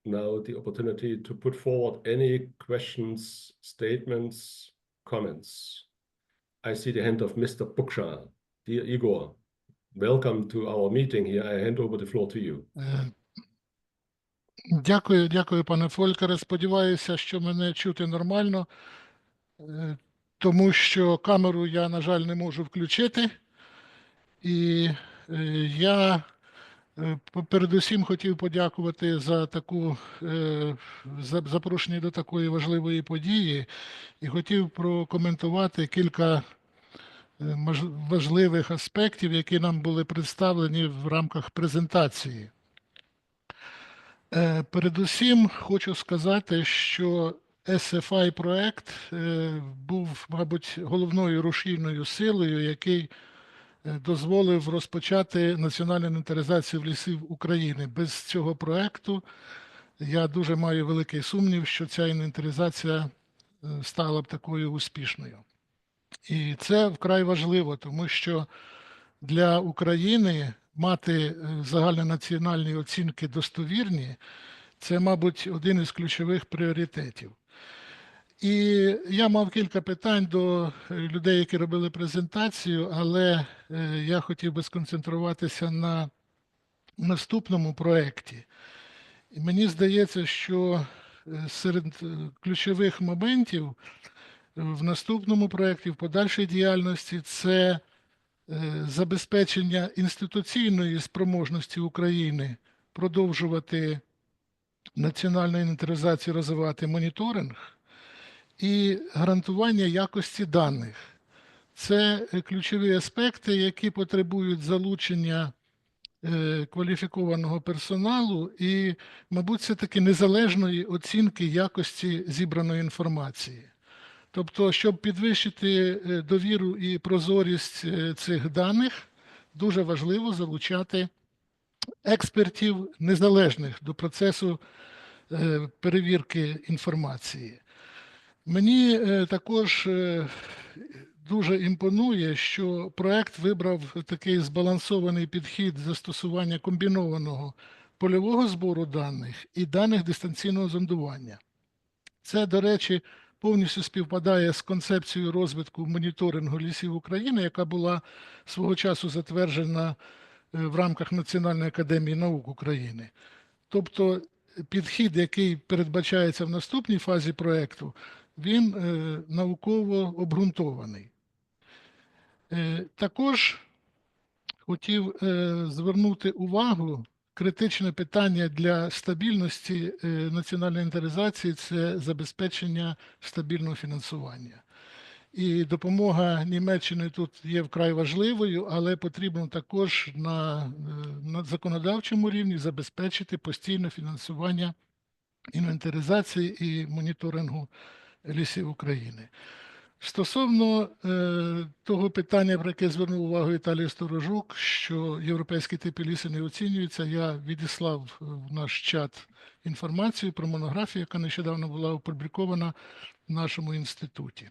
now the opportunity to put forward any questions, statements, comments. I see the hand of Mr. Buksha. Dear Igor, welcome to our meeting here. I hand over the floor to you. Дякую, пане Фолькере. Сподіваюся, що мене чути нормально, тому що камеру я, на жаль, не можу включити. І я передусім хотів подякувати за таку запрошення до такої важливої події і хотів прокоментувати кілька важливих аспектів, які нам були представлені в рамках презентації. Передусім хочу сказати, що SFI-проект був, мабуть, головною рушійною силою, який дозволив розпочати національну інвентаризацію лісів України. Без цього проекту я дуже маю великий сумнів, що ця інвентаризація стала б такою успішною. І це вкрай важливо, тому що для України мати загальнонаціональні оцінки достовірні – це, мабуть, один із ключових пріоритетів. І я мав кілька питань до людей, які робили презентацію, але я хотів би сконцентруватися на наступному проєкті. І мені здається, що серед ключових моментів в наступному проєкті, в подальшій діяльності, це забезпечення інституційної спроможності України продовжувати національну інвентаризацію, розвивати моніторинг і гарантування якості даних. Це ключові аспекти, які потребують залучення кваліфікованого персоналу і, мабуть, все-таки незалежної оцінки якості зібраної інформації. Тобто, щоб підвищити довіру і прозорість цих даних, дуже важливо залучати експертів незалежних до процесу перевірки інформації. Мені також дуже імпонує, що проект вибрав такий збалансований підхід застосування комбінованого польового збору даних і даних дистанційного зондування. Це, до речі, повністю співпадає з концепцією розвитку моніторингу лісів України, яка була свого часу затверджена в рамках Національної академії наук України. Тобто підхід, який передбачається в наступній фазі проєкту, він науково обґрунтований. Також хотів звернути увагу. Критичне питання для стабільності національної інвентаризації – це забезпечення стабільного фінансування. І допомога Німеччини тут є вкрай важливою, але потрібно також на законодавчому рівні забезпечити постійне фінансування інвентаризації і моніторингу лісів України. Стосовно того питання, про яке звернув увагу Віталій Сторожук, що європейські типи лісу не оцінюються, я відіслав в наш чат інформацію про монографію, яка нещодавно була опублікована в нашому інституті.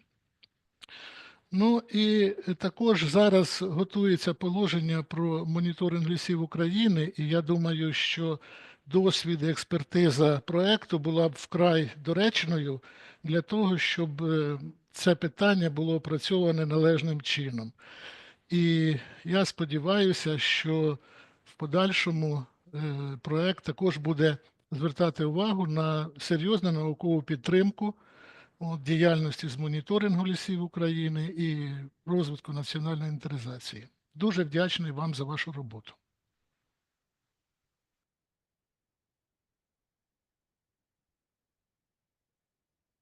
Ну і також зараз готується положення про моніторинг лісів України, і я думаю, що досвід і експертиза проекту була б вкрай доречною для того, щоб це питання було опрацьоване належним чином. І я сподіваюся, що в подальшому проект також буде звертати увагу на серйозну наукову підтримку діяльності з моніторингу лісів України і розвитку національної інвентаризації. Дуже вдячний вам за вашу роботу.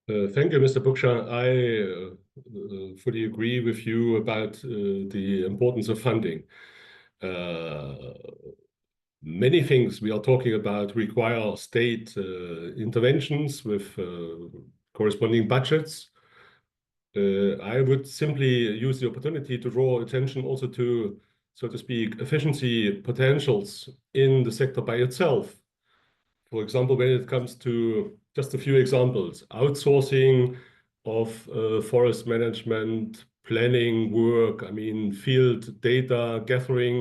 Thank you, Mr. Buchscher. I fully agree with you about the importance of funding. Many things we are talking about require state interventions with corresponding budgets. I would simply use the opportunity to draw attention also to, so to speak, efficiency potentials in the sector by itself. For example, when it comes to just a few examples, outsourcing of forest management, planning work, I mean, field data gathering,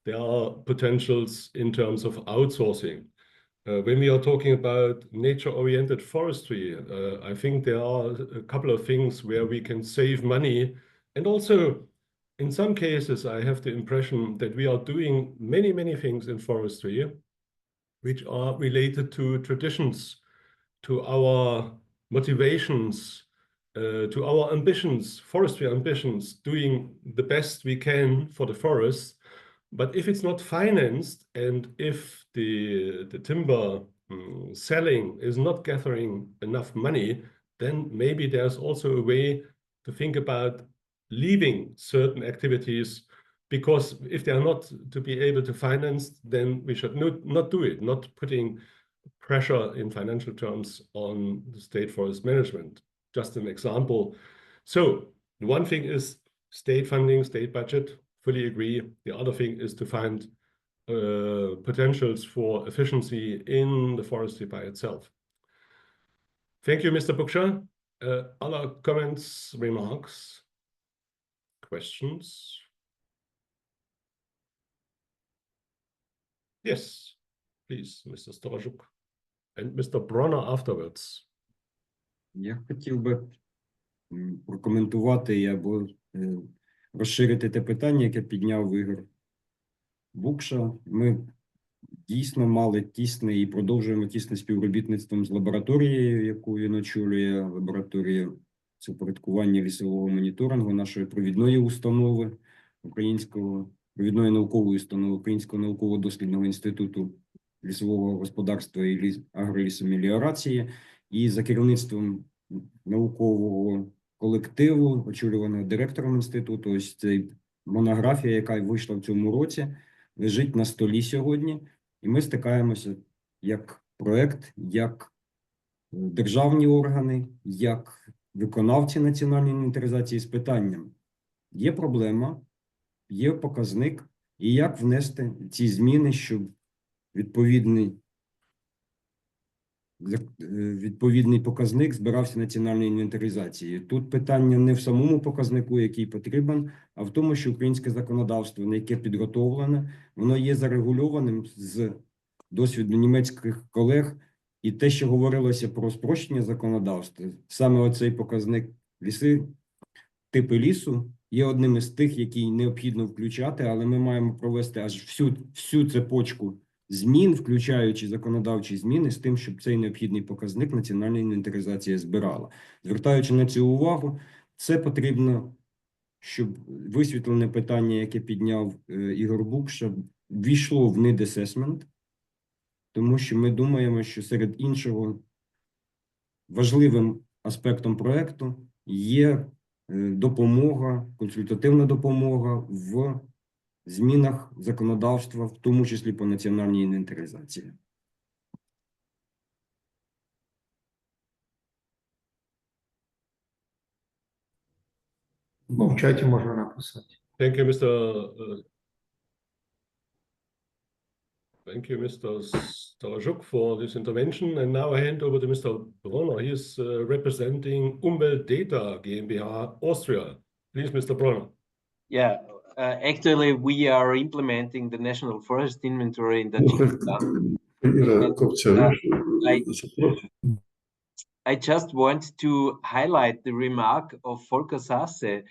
there are potentials in terms of outsourcing. When we are talking about nature-oriented forestry, I think there are a couple of things where we can save money. And also, in some cases, I have the impression that we are doing many, many things in forestry which are related to traditions, to our motivations, to our ambitions, forestry ambitions, doing the best we can for the forest. But if it's not financed and if the timber selling is not gathering enough money, then maybe there's also a way to think about leaving certain activities, because if they are not to be able to finance, then we should not do it, not putting pressure in financial terms on the state forest management. Just an example. So the one thing is state funding, state budget, fully agree. The other thing is to find potentials for efficiency in the forestry by itself. Thank you, Mr. Buchscher. Other comments, remarks, questions? Yes, please, Mr. Storozhuk. And Mr. Bronner afterwards. Я хотів би прокоментувати або розширити те питання, яке підняв Ігор Букша. Ми дійсно мали тісне і продовжуємо тісне співробітництво з лабораторією, яку він очолює, лабораторією з упорядкування лісового моніторингу нашої провідної установи, провідної наукової установи Українського науково-дослідного інституту лісового господарства і агролісомеліорації, і за керівництвом наукового колективу, очолюваного директором інституту, ось ця монографія, яка вийшла в цьому році, лежить на столі сьогодні, і ми стикаємося як проект, як державні органи, як виконавці національної інвентаризації з питанням. Є проблема, є показник, і як внести ці зміни, щоб відповідний показник збирався національної інвентаризації. Тут питання не в самому показнику, який потрібен, а в тому, що українське законодавство, на яке підготовлене, воно є зарегульованим з досвіду німецьких колег, і те, що говорилося про спрощення законодавства, саме оцей показник ліси, типи лісу, є одним із тих, який необхідно включати, але ми маємо провести аж всю цепочку змін, включаючи законодавчі зміни, з тим, щоб цей необхідний показник національна інвентаризація збирала. Звертаючи на цю увагу, це потрібно щоб висвітлене питання, яке підняв Ігор Букша, ввійшло в need assessment, тому що ми думаємо, що серед іншого важливим аспектом проекту є допомога, консультативна допомога в змінах законодавства, в тому числі по національній інвентаризації. В чаті можна написати. Thank you, Thank you, Mr. Starajuk, for this intervention. And now I hand over to Mr. Bronner. He is representing Umwelt Data GmbH, Austria. Please, Mr. Bronner. Yeah, actually, we are implementing the National Forest Inventory in Tajikistan. I just want to highlight the remark of Volker Sasse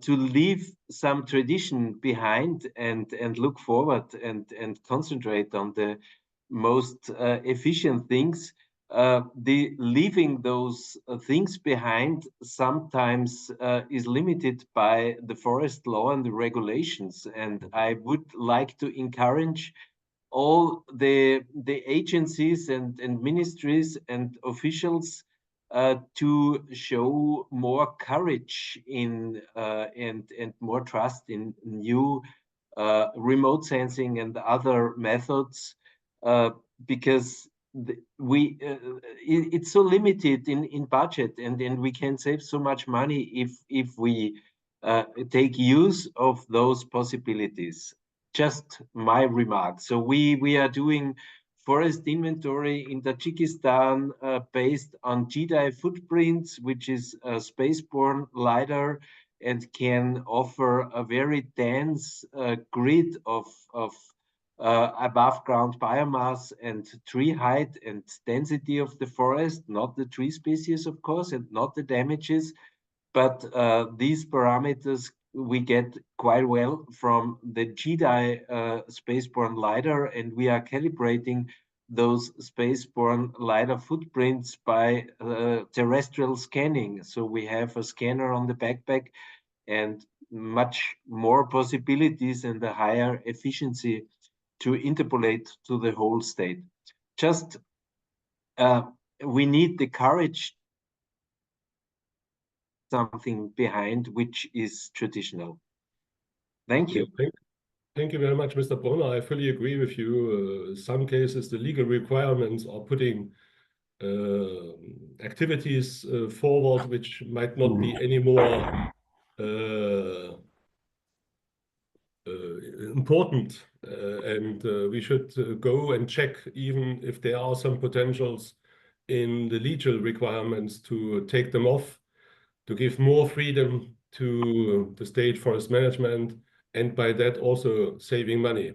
to leave some tradition behind and look forward and concentrate on the most efficient things. Leaving those things behind sometimes is limited by the forest law and the regulations. And I would like to encourage all the agencies and ministries and officials to show more courage in and more trust in new remote sensing and other methods, because it's so limited in budget, and we can save so much money if we take use of those possibilities. Just my remark. So we are doing forest inventory in Tajikistan based on GDI footprints, which is a spaceborne LiDAR and can offer a very dense grid of above ground biomass and tree height and density of the forest, not the tree species, of course, and not the damages, but these parameters we get quite well from the GDI spaceborne LiDAR, and we are calibrating those spaceborne LiDAR footprints by terrestrial scanning. So we have a scanner on the backpack and much more possibilities and a higher efficiency to interpolate to the whole state. Just we need the courage, something behind which is traditional. Thank you. Thank you very much, Mr. Bronner. I fully agree with you. Some cases, the legal requirements are putting activities forward which might not be any more important, and we should go and check even if there are some potentials in the legal requirements to take them off, to give more freedom to the state forest management, and by that also saving money.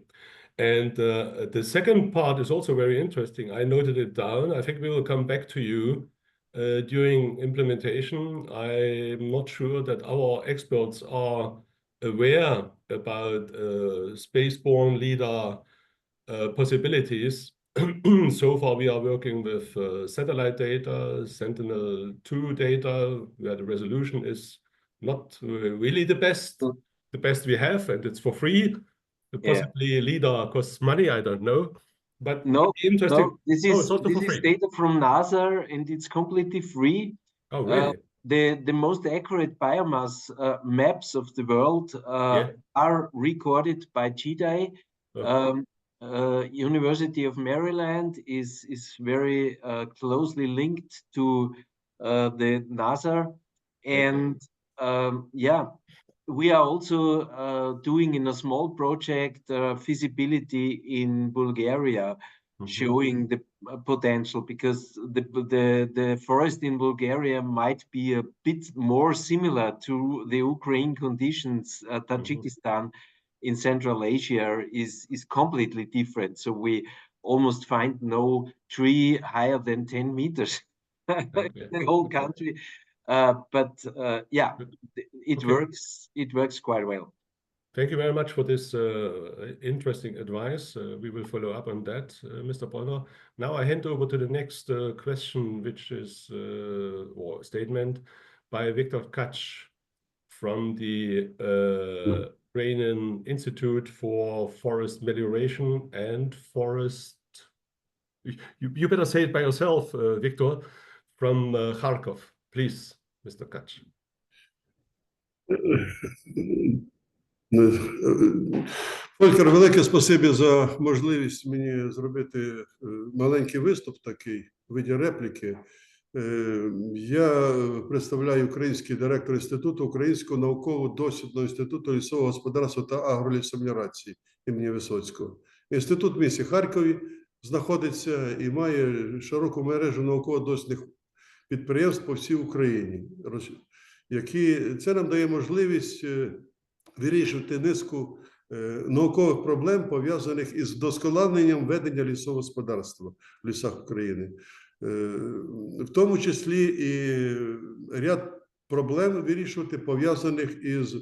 And the second part is also very interesting. I noted it down. I think we will come back to you during implementation. I'm not sure that our experts are aware about spaceborne LiDAR possibilities. So far, we are working with satellite data, Sentinel-2 data, where the resolution is not really the best we have, and it's for free. Possibly LiDAR costs money, I don't know. But no, interesting. This is data from NASA, and it's completely free. Oh, really? The most accurate biomass maps of the world are recorded by GDI. University of Maryland is very closely linked to the NASA, and yeah, we are also doing in a small project feasibility in Bulgaria, showing the potential, because the forest in Bulgaria might be a bit more similar to the Ukraine conditions. Tajikistan in Central Asia is completely different. So we almost find no tree higher than 10 meters in the whole country. But yeah, it works quite well. Thank you very much for this interesting advice. We will follow up on that, Mr. Bronner. Now I hand over to the next question, which is or statement by Viktor Kach from the Ukrainian Institute for Forest Melioration and Forest. You better say it by yourself, Victor, from Kharkov. Please, Mr. Kach. Фолькер, велике спасибі за можливість мені зробити маленький виступ такий в виді репліки. Я представляю український директор інституту Українського науково-дослідного інституту лісового господарства та агролісомеліорації імені Висоцького. Інститут в місті Харкові знаходиться і має широку мережу науково-дослідних підприємств по всій Україні. Це нам дає можливість вирішувати низку наукових проблем, пов'язаних із вдосконаленням ведення лісового господарства в лісах України. В тому числі і ряд проблем вирішувати, пов'язаних із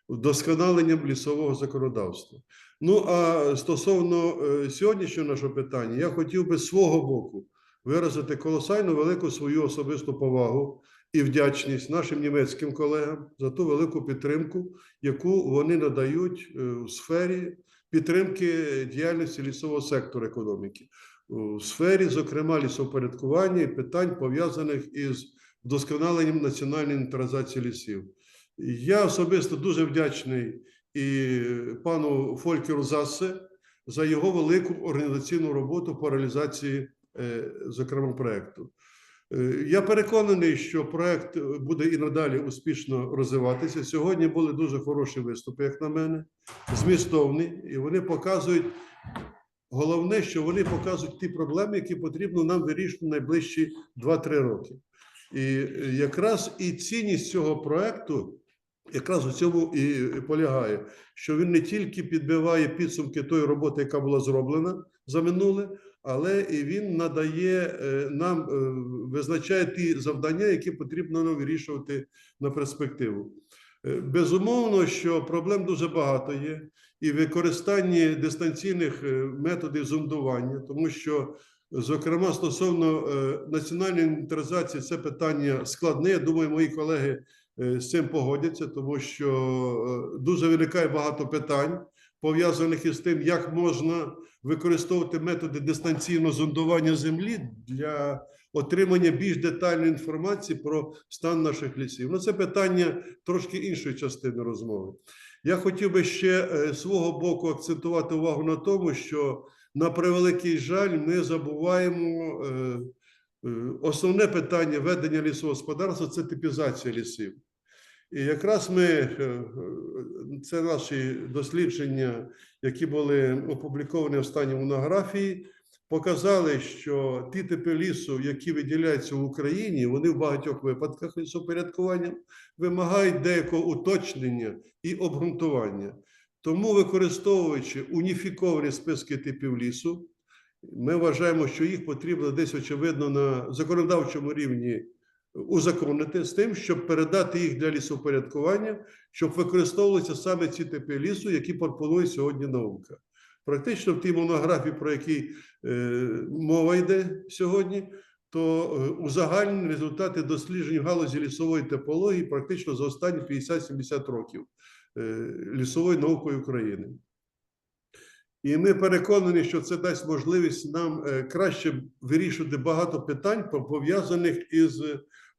вдосконаленням лісового законодавства. Ну, а стосовно сьогоднішнього нашого питання, я хотів би з свого боку виразити колосально велику свою особисту повагу і вдячність нашим німецьким колегам за ту велику підтримку, яку вони надають у сфері підтримки діяльності лісового сектору економіки, у сфері, зокрема, лісовпорядкування і питань, пов'язаних із вдосконаленням національної інвентаризації лісів. Я особисто дуже вдячний і пану Фолькеру Зассе за його велику організаційну роботу по реалізації, зокрема, проєкту. Я переконаний, що проєкт буде і надалі успішно розвиватися. Сьогодні були дуже хороші виступи, як на мене, змістовні, і вони показують, головне, що вони показують ті проблеми, які потрібно нам вирішити в найближчі 2-3 роки. І якраз і цінність цього проєкту якраз у цьому і полягає, що він не тільки підбиває підсумки тої роботи, яка була зроблена за минуле, але і він надає нам, визначає ті завдання, які потрібно нам вирішувати на перспективу. Безумовно, що проблем дуже багато є і використання дистанційних методів зондування, тому що, зокрема, стосовно національної інвентаризації, це питання складне. Я думаю, мої колеги з цим погодяться, тому що дуже виникає багато питань, пов'язаних із тим, як можна використовувати методи дистанційного зондування землі для отримання більш детальної інформації про стан наших лісів. Ну, це питання трошки іншої частини розмови. Я хотів би ще з свого боку акцентувати увагу на тому, що, на превеликий жаль, ми забуваємо основне питання ведення лісового господарства – це типізація лісів. І якраз це наші дослідження, які були опубліковані в останній монографії, показали, що ті типи лісу, які виділяються в Україні, вони в багатьох випадках лісопорядкування вимагають деякого уточнення і обґрунтування. Тому, використовуючи уніфіковані списки типів лісу, ми вважаємо, що їх потрібно десь, очевидно, на законодавчому рівні узаконити з тим, щоб передати їх для лісопорядкування, щоб використовувалися саме ці типи лісу, які пропонує сьогодні наука. Практично в тій монографії, про які мова йде сьогодні, то узагальнені результати досліджень в галузі лісової типології практично за останні 50-70 років лісової науки України. І ми переконані, що це дасть можливість нам краще вирішувати багато питань, пов'язаних із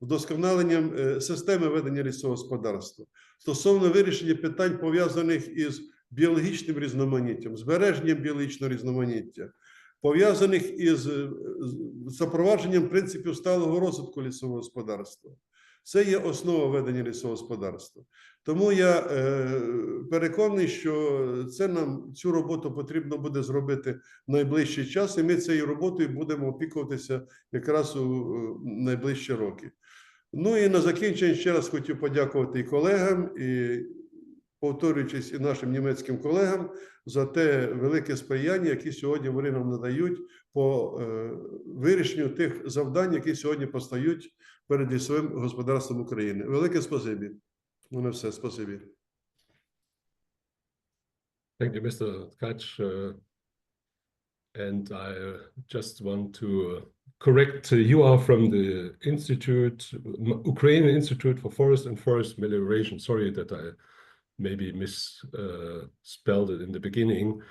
вдосконаленням системи ведення лісового господарства. Стосовно вирішення питань, пов'язаних із біологічним різноманіттям, збереженням біологічного різноманіття, пов'язаних із запровадженням принципів сталого розвитку лісового господарства. Це є основа ведення лісового господарства. Тому я переконаний, що цю роботу потрібно буде зробити в найближчий час, і ми цією роботою будемо опікуватися якраз у найближчі роки. Ну і на закінчення ще раз хотів подякувати і колегам, і, повторюючись, і нашим німецьким колегам за те велике сприяння, яке сьогодні вони нам надають по вирішенню тих завдань, які сьогодні постають перед лісовим господарством України. Велике спасибі. Ну, на все, спасибі. Thank you, Mr. Tkach. And I just want to correct, you are from the Institute, Ukrainian Institute for Forest and Forest Melioration. Sorry that I maybe misspelled it in the beginning.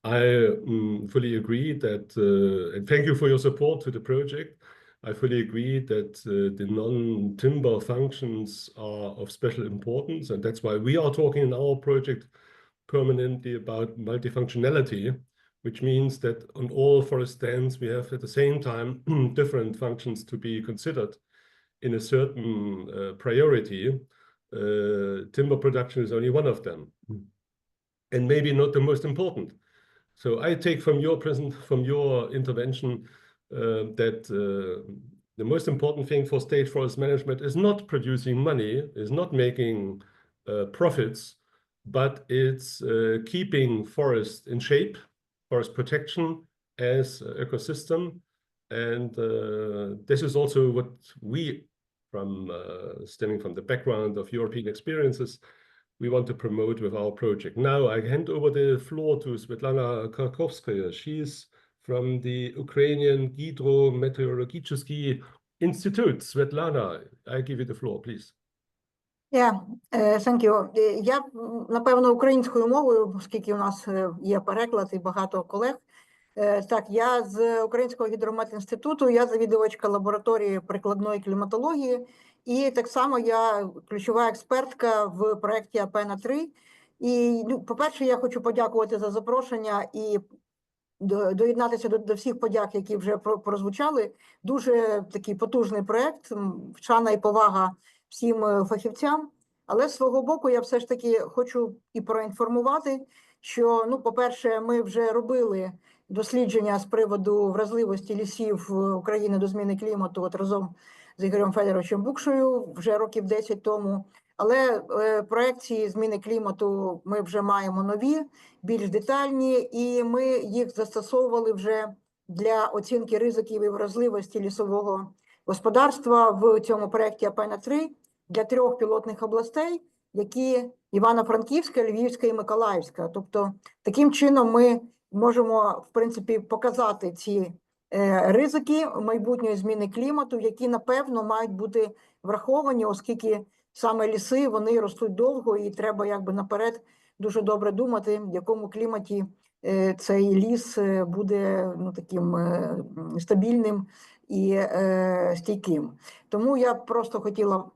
I fully agree that, and thank you for your support to the project. I fully agree that the non-timber functions are of special importance, and that's why we are talking in our project permanently about multifunctionality, which means that on all forest stands we have at the same time different functions to be considered in a certain priority. Timber production is only one of them, and maybe not the most important. So I take from your intervention that the most important thing for state forest management is not producing money, is not making profits, but it's keeping forest in shape, forest protection as ecosystem. And this is also what we, stemming from the background of European experiences, we want to promote with our project. Now I hand over the floor to Svetlana Karkovskaya. She's from the Ukrainian Hydrometeorological Institute. Svetlana, I give you the floor, please. Yeah, thank you. Я, напевно, українською мовою, оскільки у нас є переклад і багато колег. Так, я з Українського гідрометінституту, я завідувачка лабораторії прикладної кліматології, і так само я ключова експертка в проєкті АПЕНА-3. І, по-перше, я хочу подякувати за запрошення і доєднатися до всіх подяк, які вже прозвучали. Дуже такий потужний проєкт, вшана і повага всім фахівцям. Але з свого боку я все ж таки хочу і проінформувати, що, по-перше, ми вже робили дослідження з приводу вразливості лісів України до зміни клімату от разом з Ігорем Федоровичем Букшою вже років 10 тому. Але проекції зміни клімату ми вже маємо нові, більш детальні, і ми їх застосовували вже для оцінки ризиків і вразливості лісового господарства в цьому проєкті АПЕНА-3 для 3 пілотних областей, які Івано-Франківська, Львівська і Миколаївська. Тобто таким чином ми можемо, в принципі, показати ці ризики майбутньої зміни клімату, які, напевно, мають бути враховані, оскільки саме ліси, вони ростуть довго, і треба наперед дуже добре думати, в якому кліматі цей ліс буде таким стабільним і стійким. Тому я просто хотіла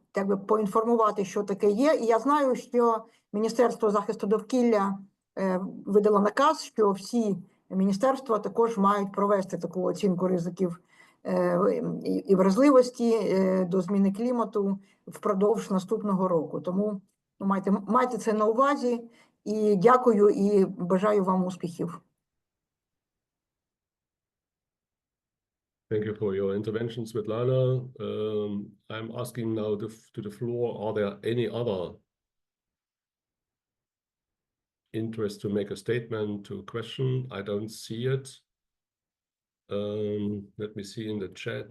поінформувати, що таке є. І я знаю, що Міністерство захисту довкілля видало наказ, що всі міністерства також мають провести таку оцінку ризиків і вразливості до зміни клімату впродовж наступного року. Тому майте це на увазі. І дякую, і бажаю вам успіхів. Thank you for your intervention, Svetlana. I'm asking now to the floor, are there any other interest to make a statement, to a question? I don't see it. Let me see in the chat.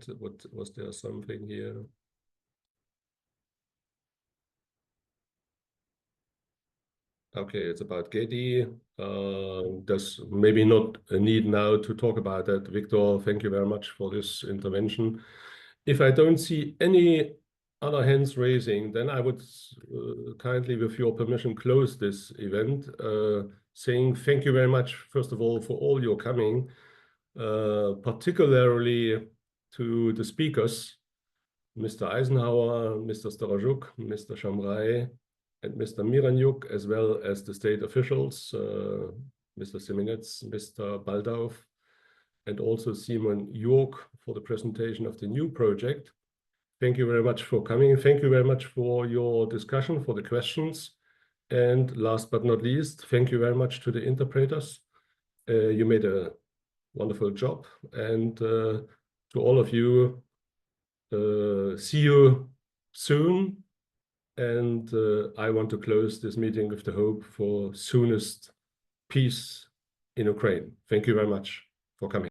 Was there something here? Okay, it's about Getty. There's maybe not a need now to talk about that. Victor, thank you very much for this intervention. If I don't see any other hands raising, then I would kindly, with your permission, close this event, saying thank you very much, first of all, for all your coming, particularly to the speakers, Mr. Eisenhower, Mr. Starajuk, Mr. Shamrai, and Mr. Miranyuk, as well as the state officials, Mr. Seminets, Mr. Baldauf, and also Simon York for the presentation of the new project. Thank you very much for coming. Thank you very much for your discussion, for the questions. And last but not least, thank you very much to the interpreters. You made a wonderful job. And to all of you, see you soon. And I want to close this meeting with the hope for soonest peace in Ukraine. Thank you very much for coming.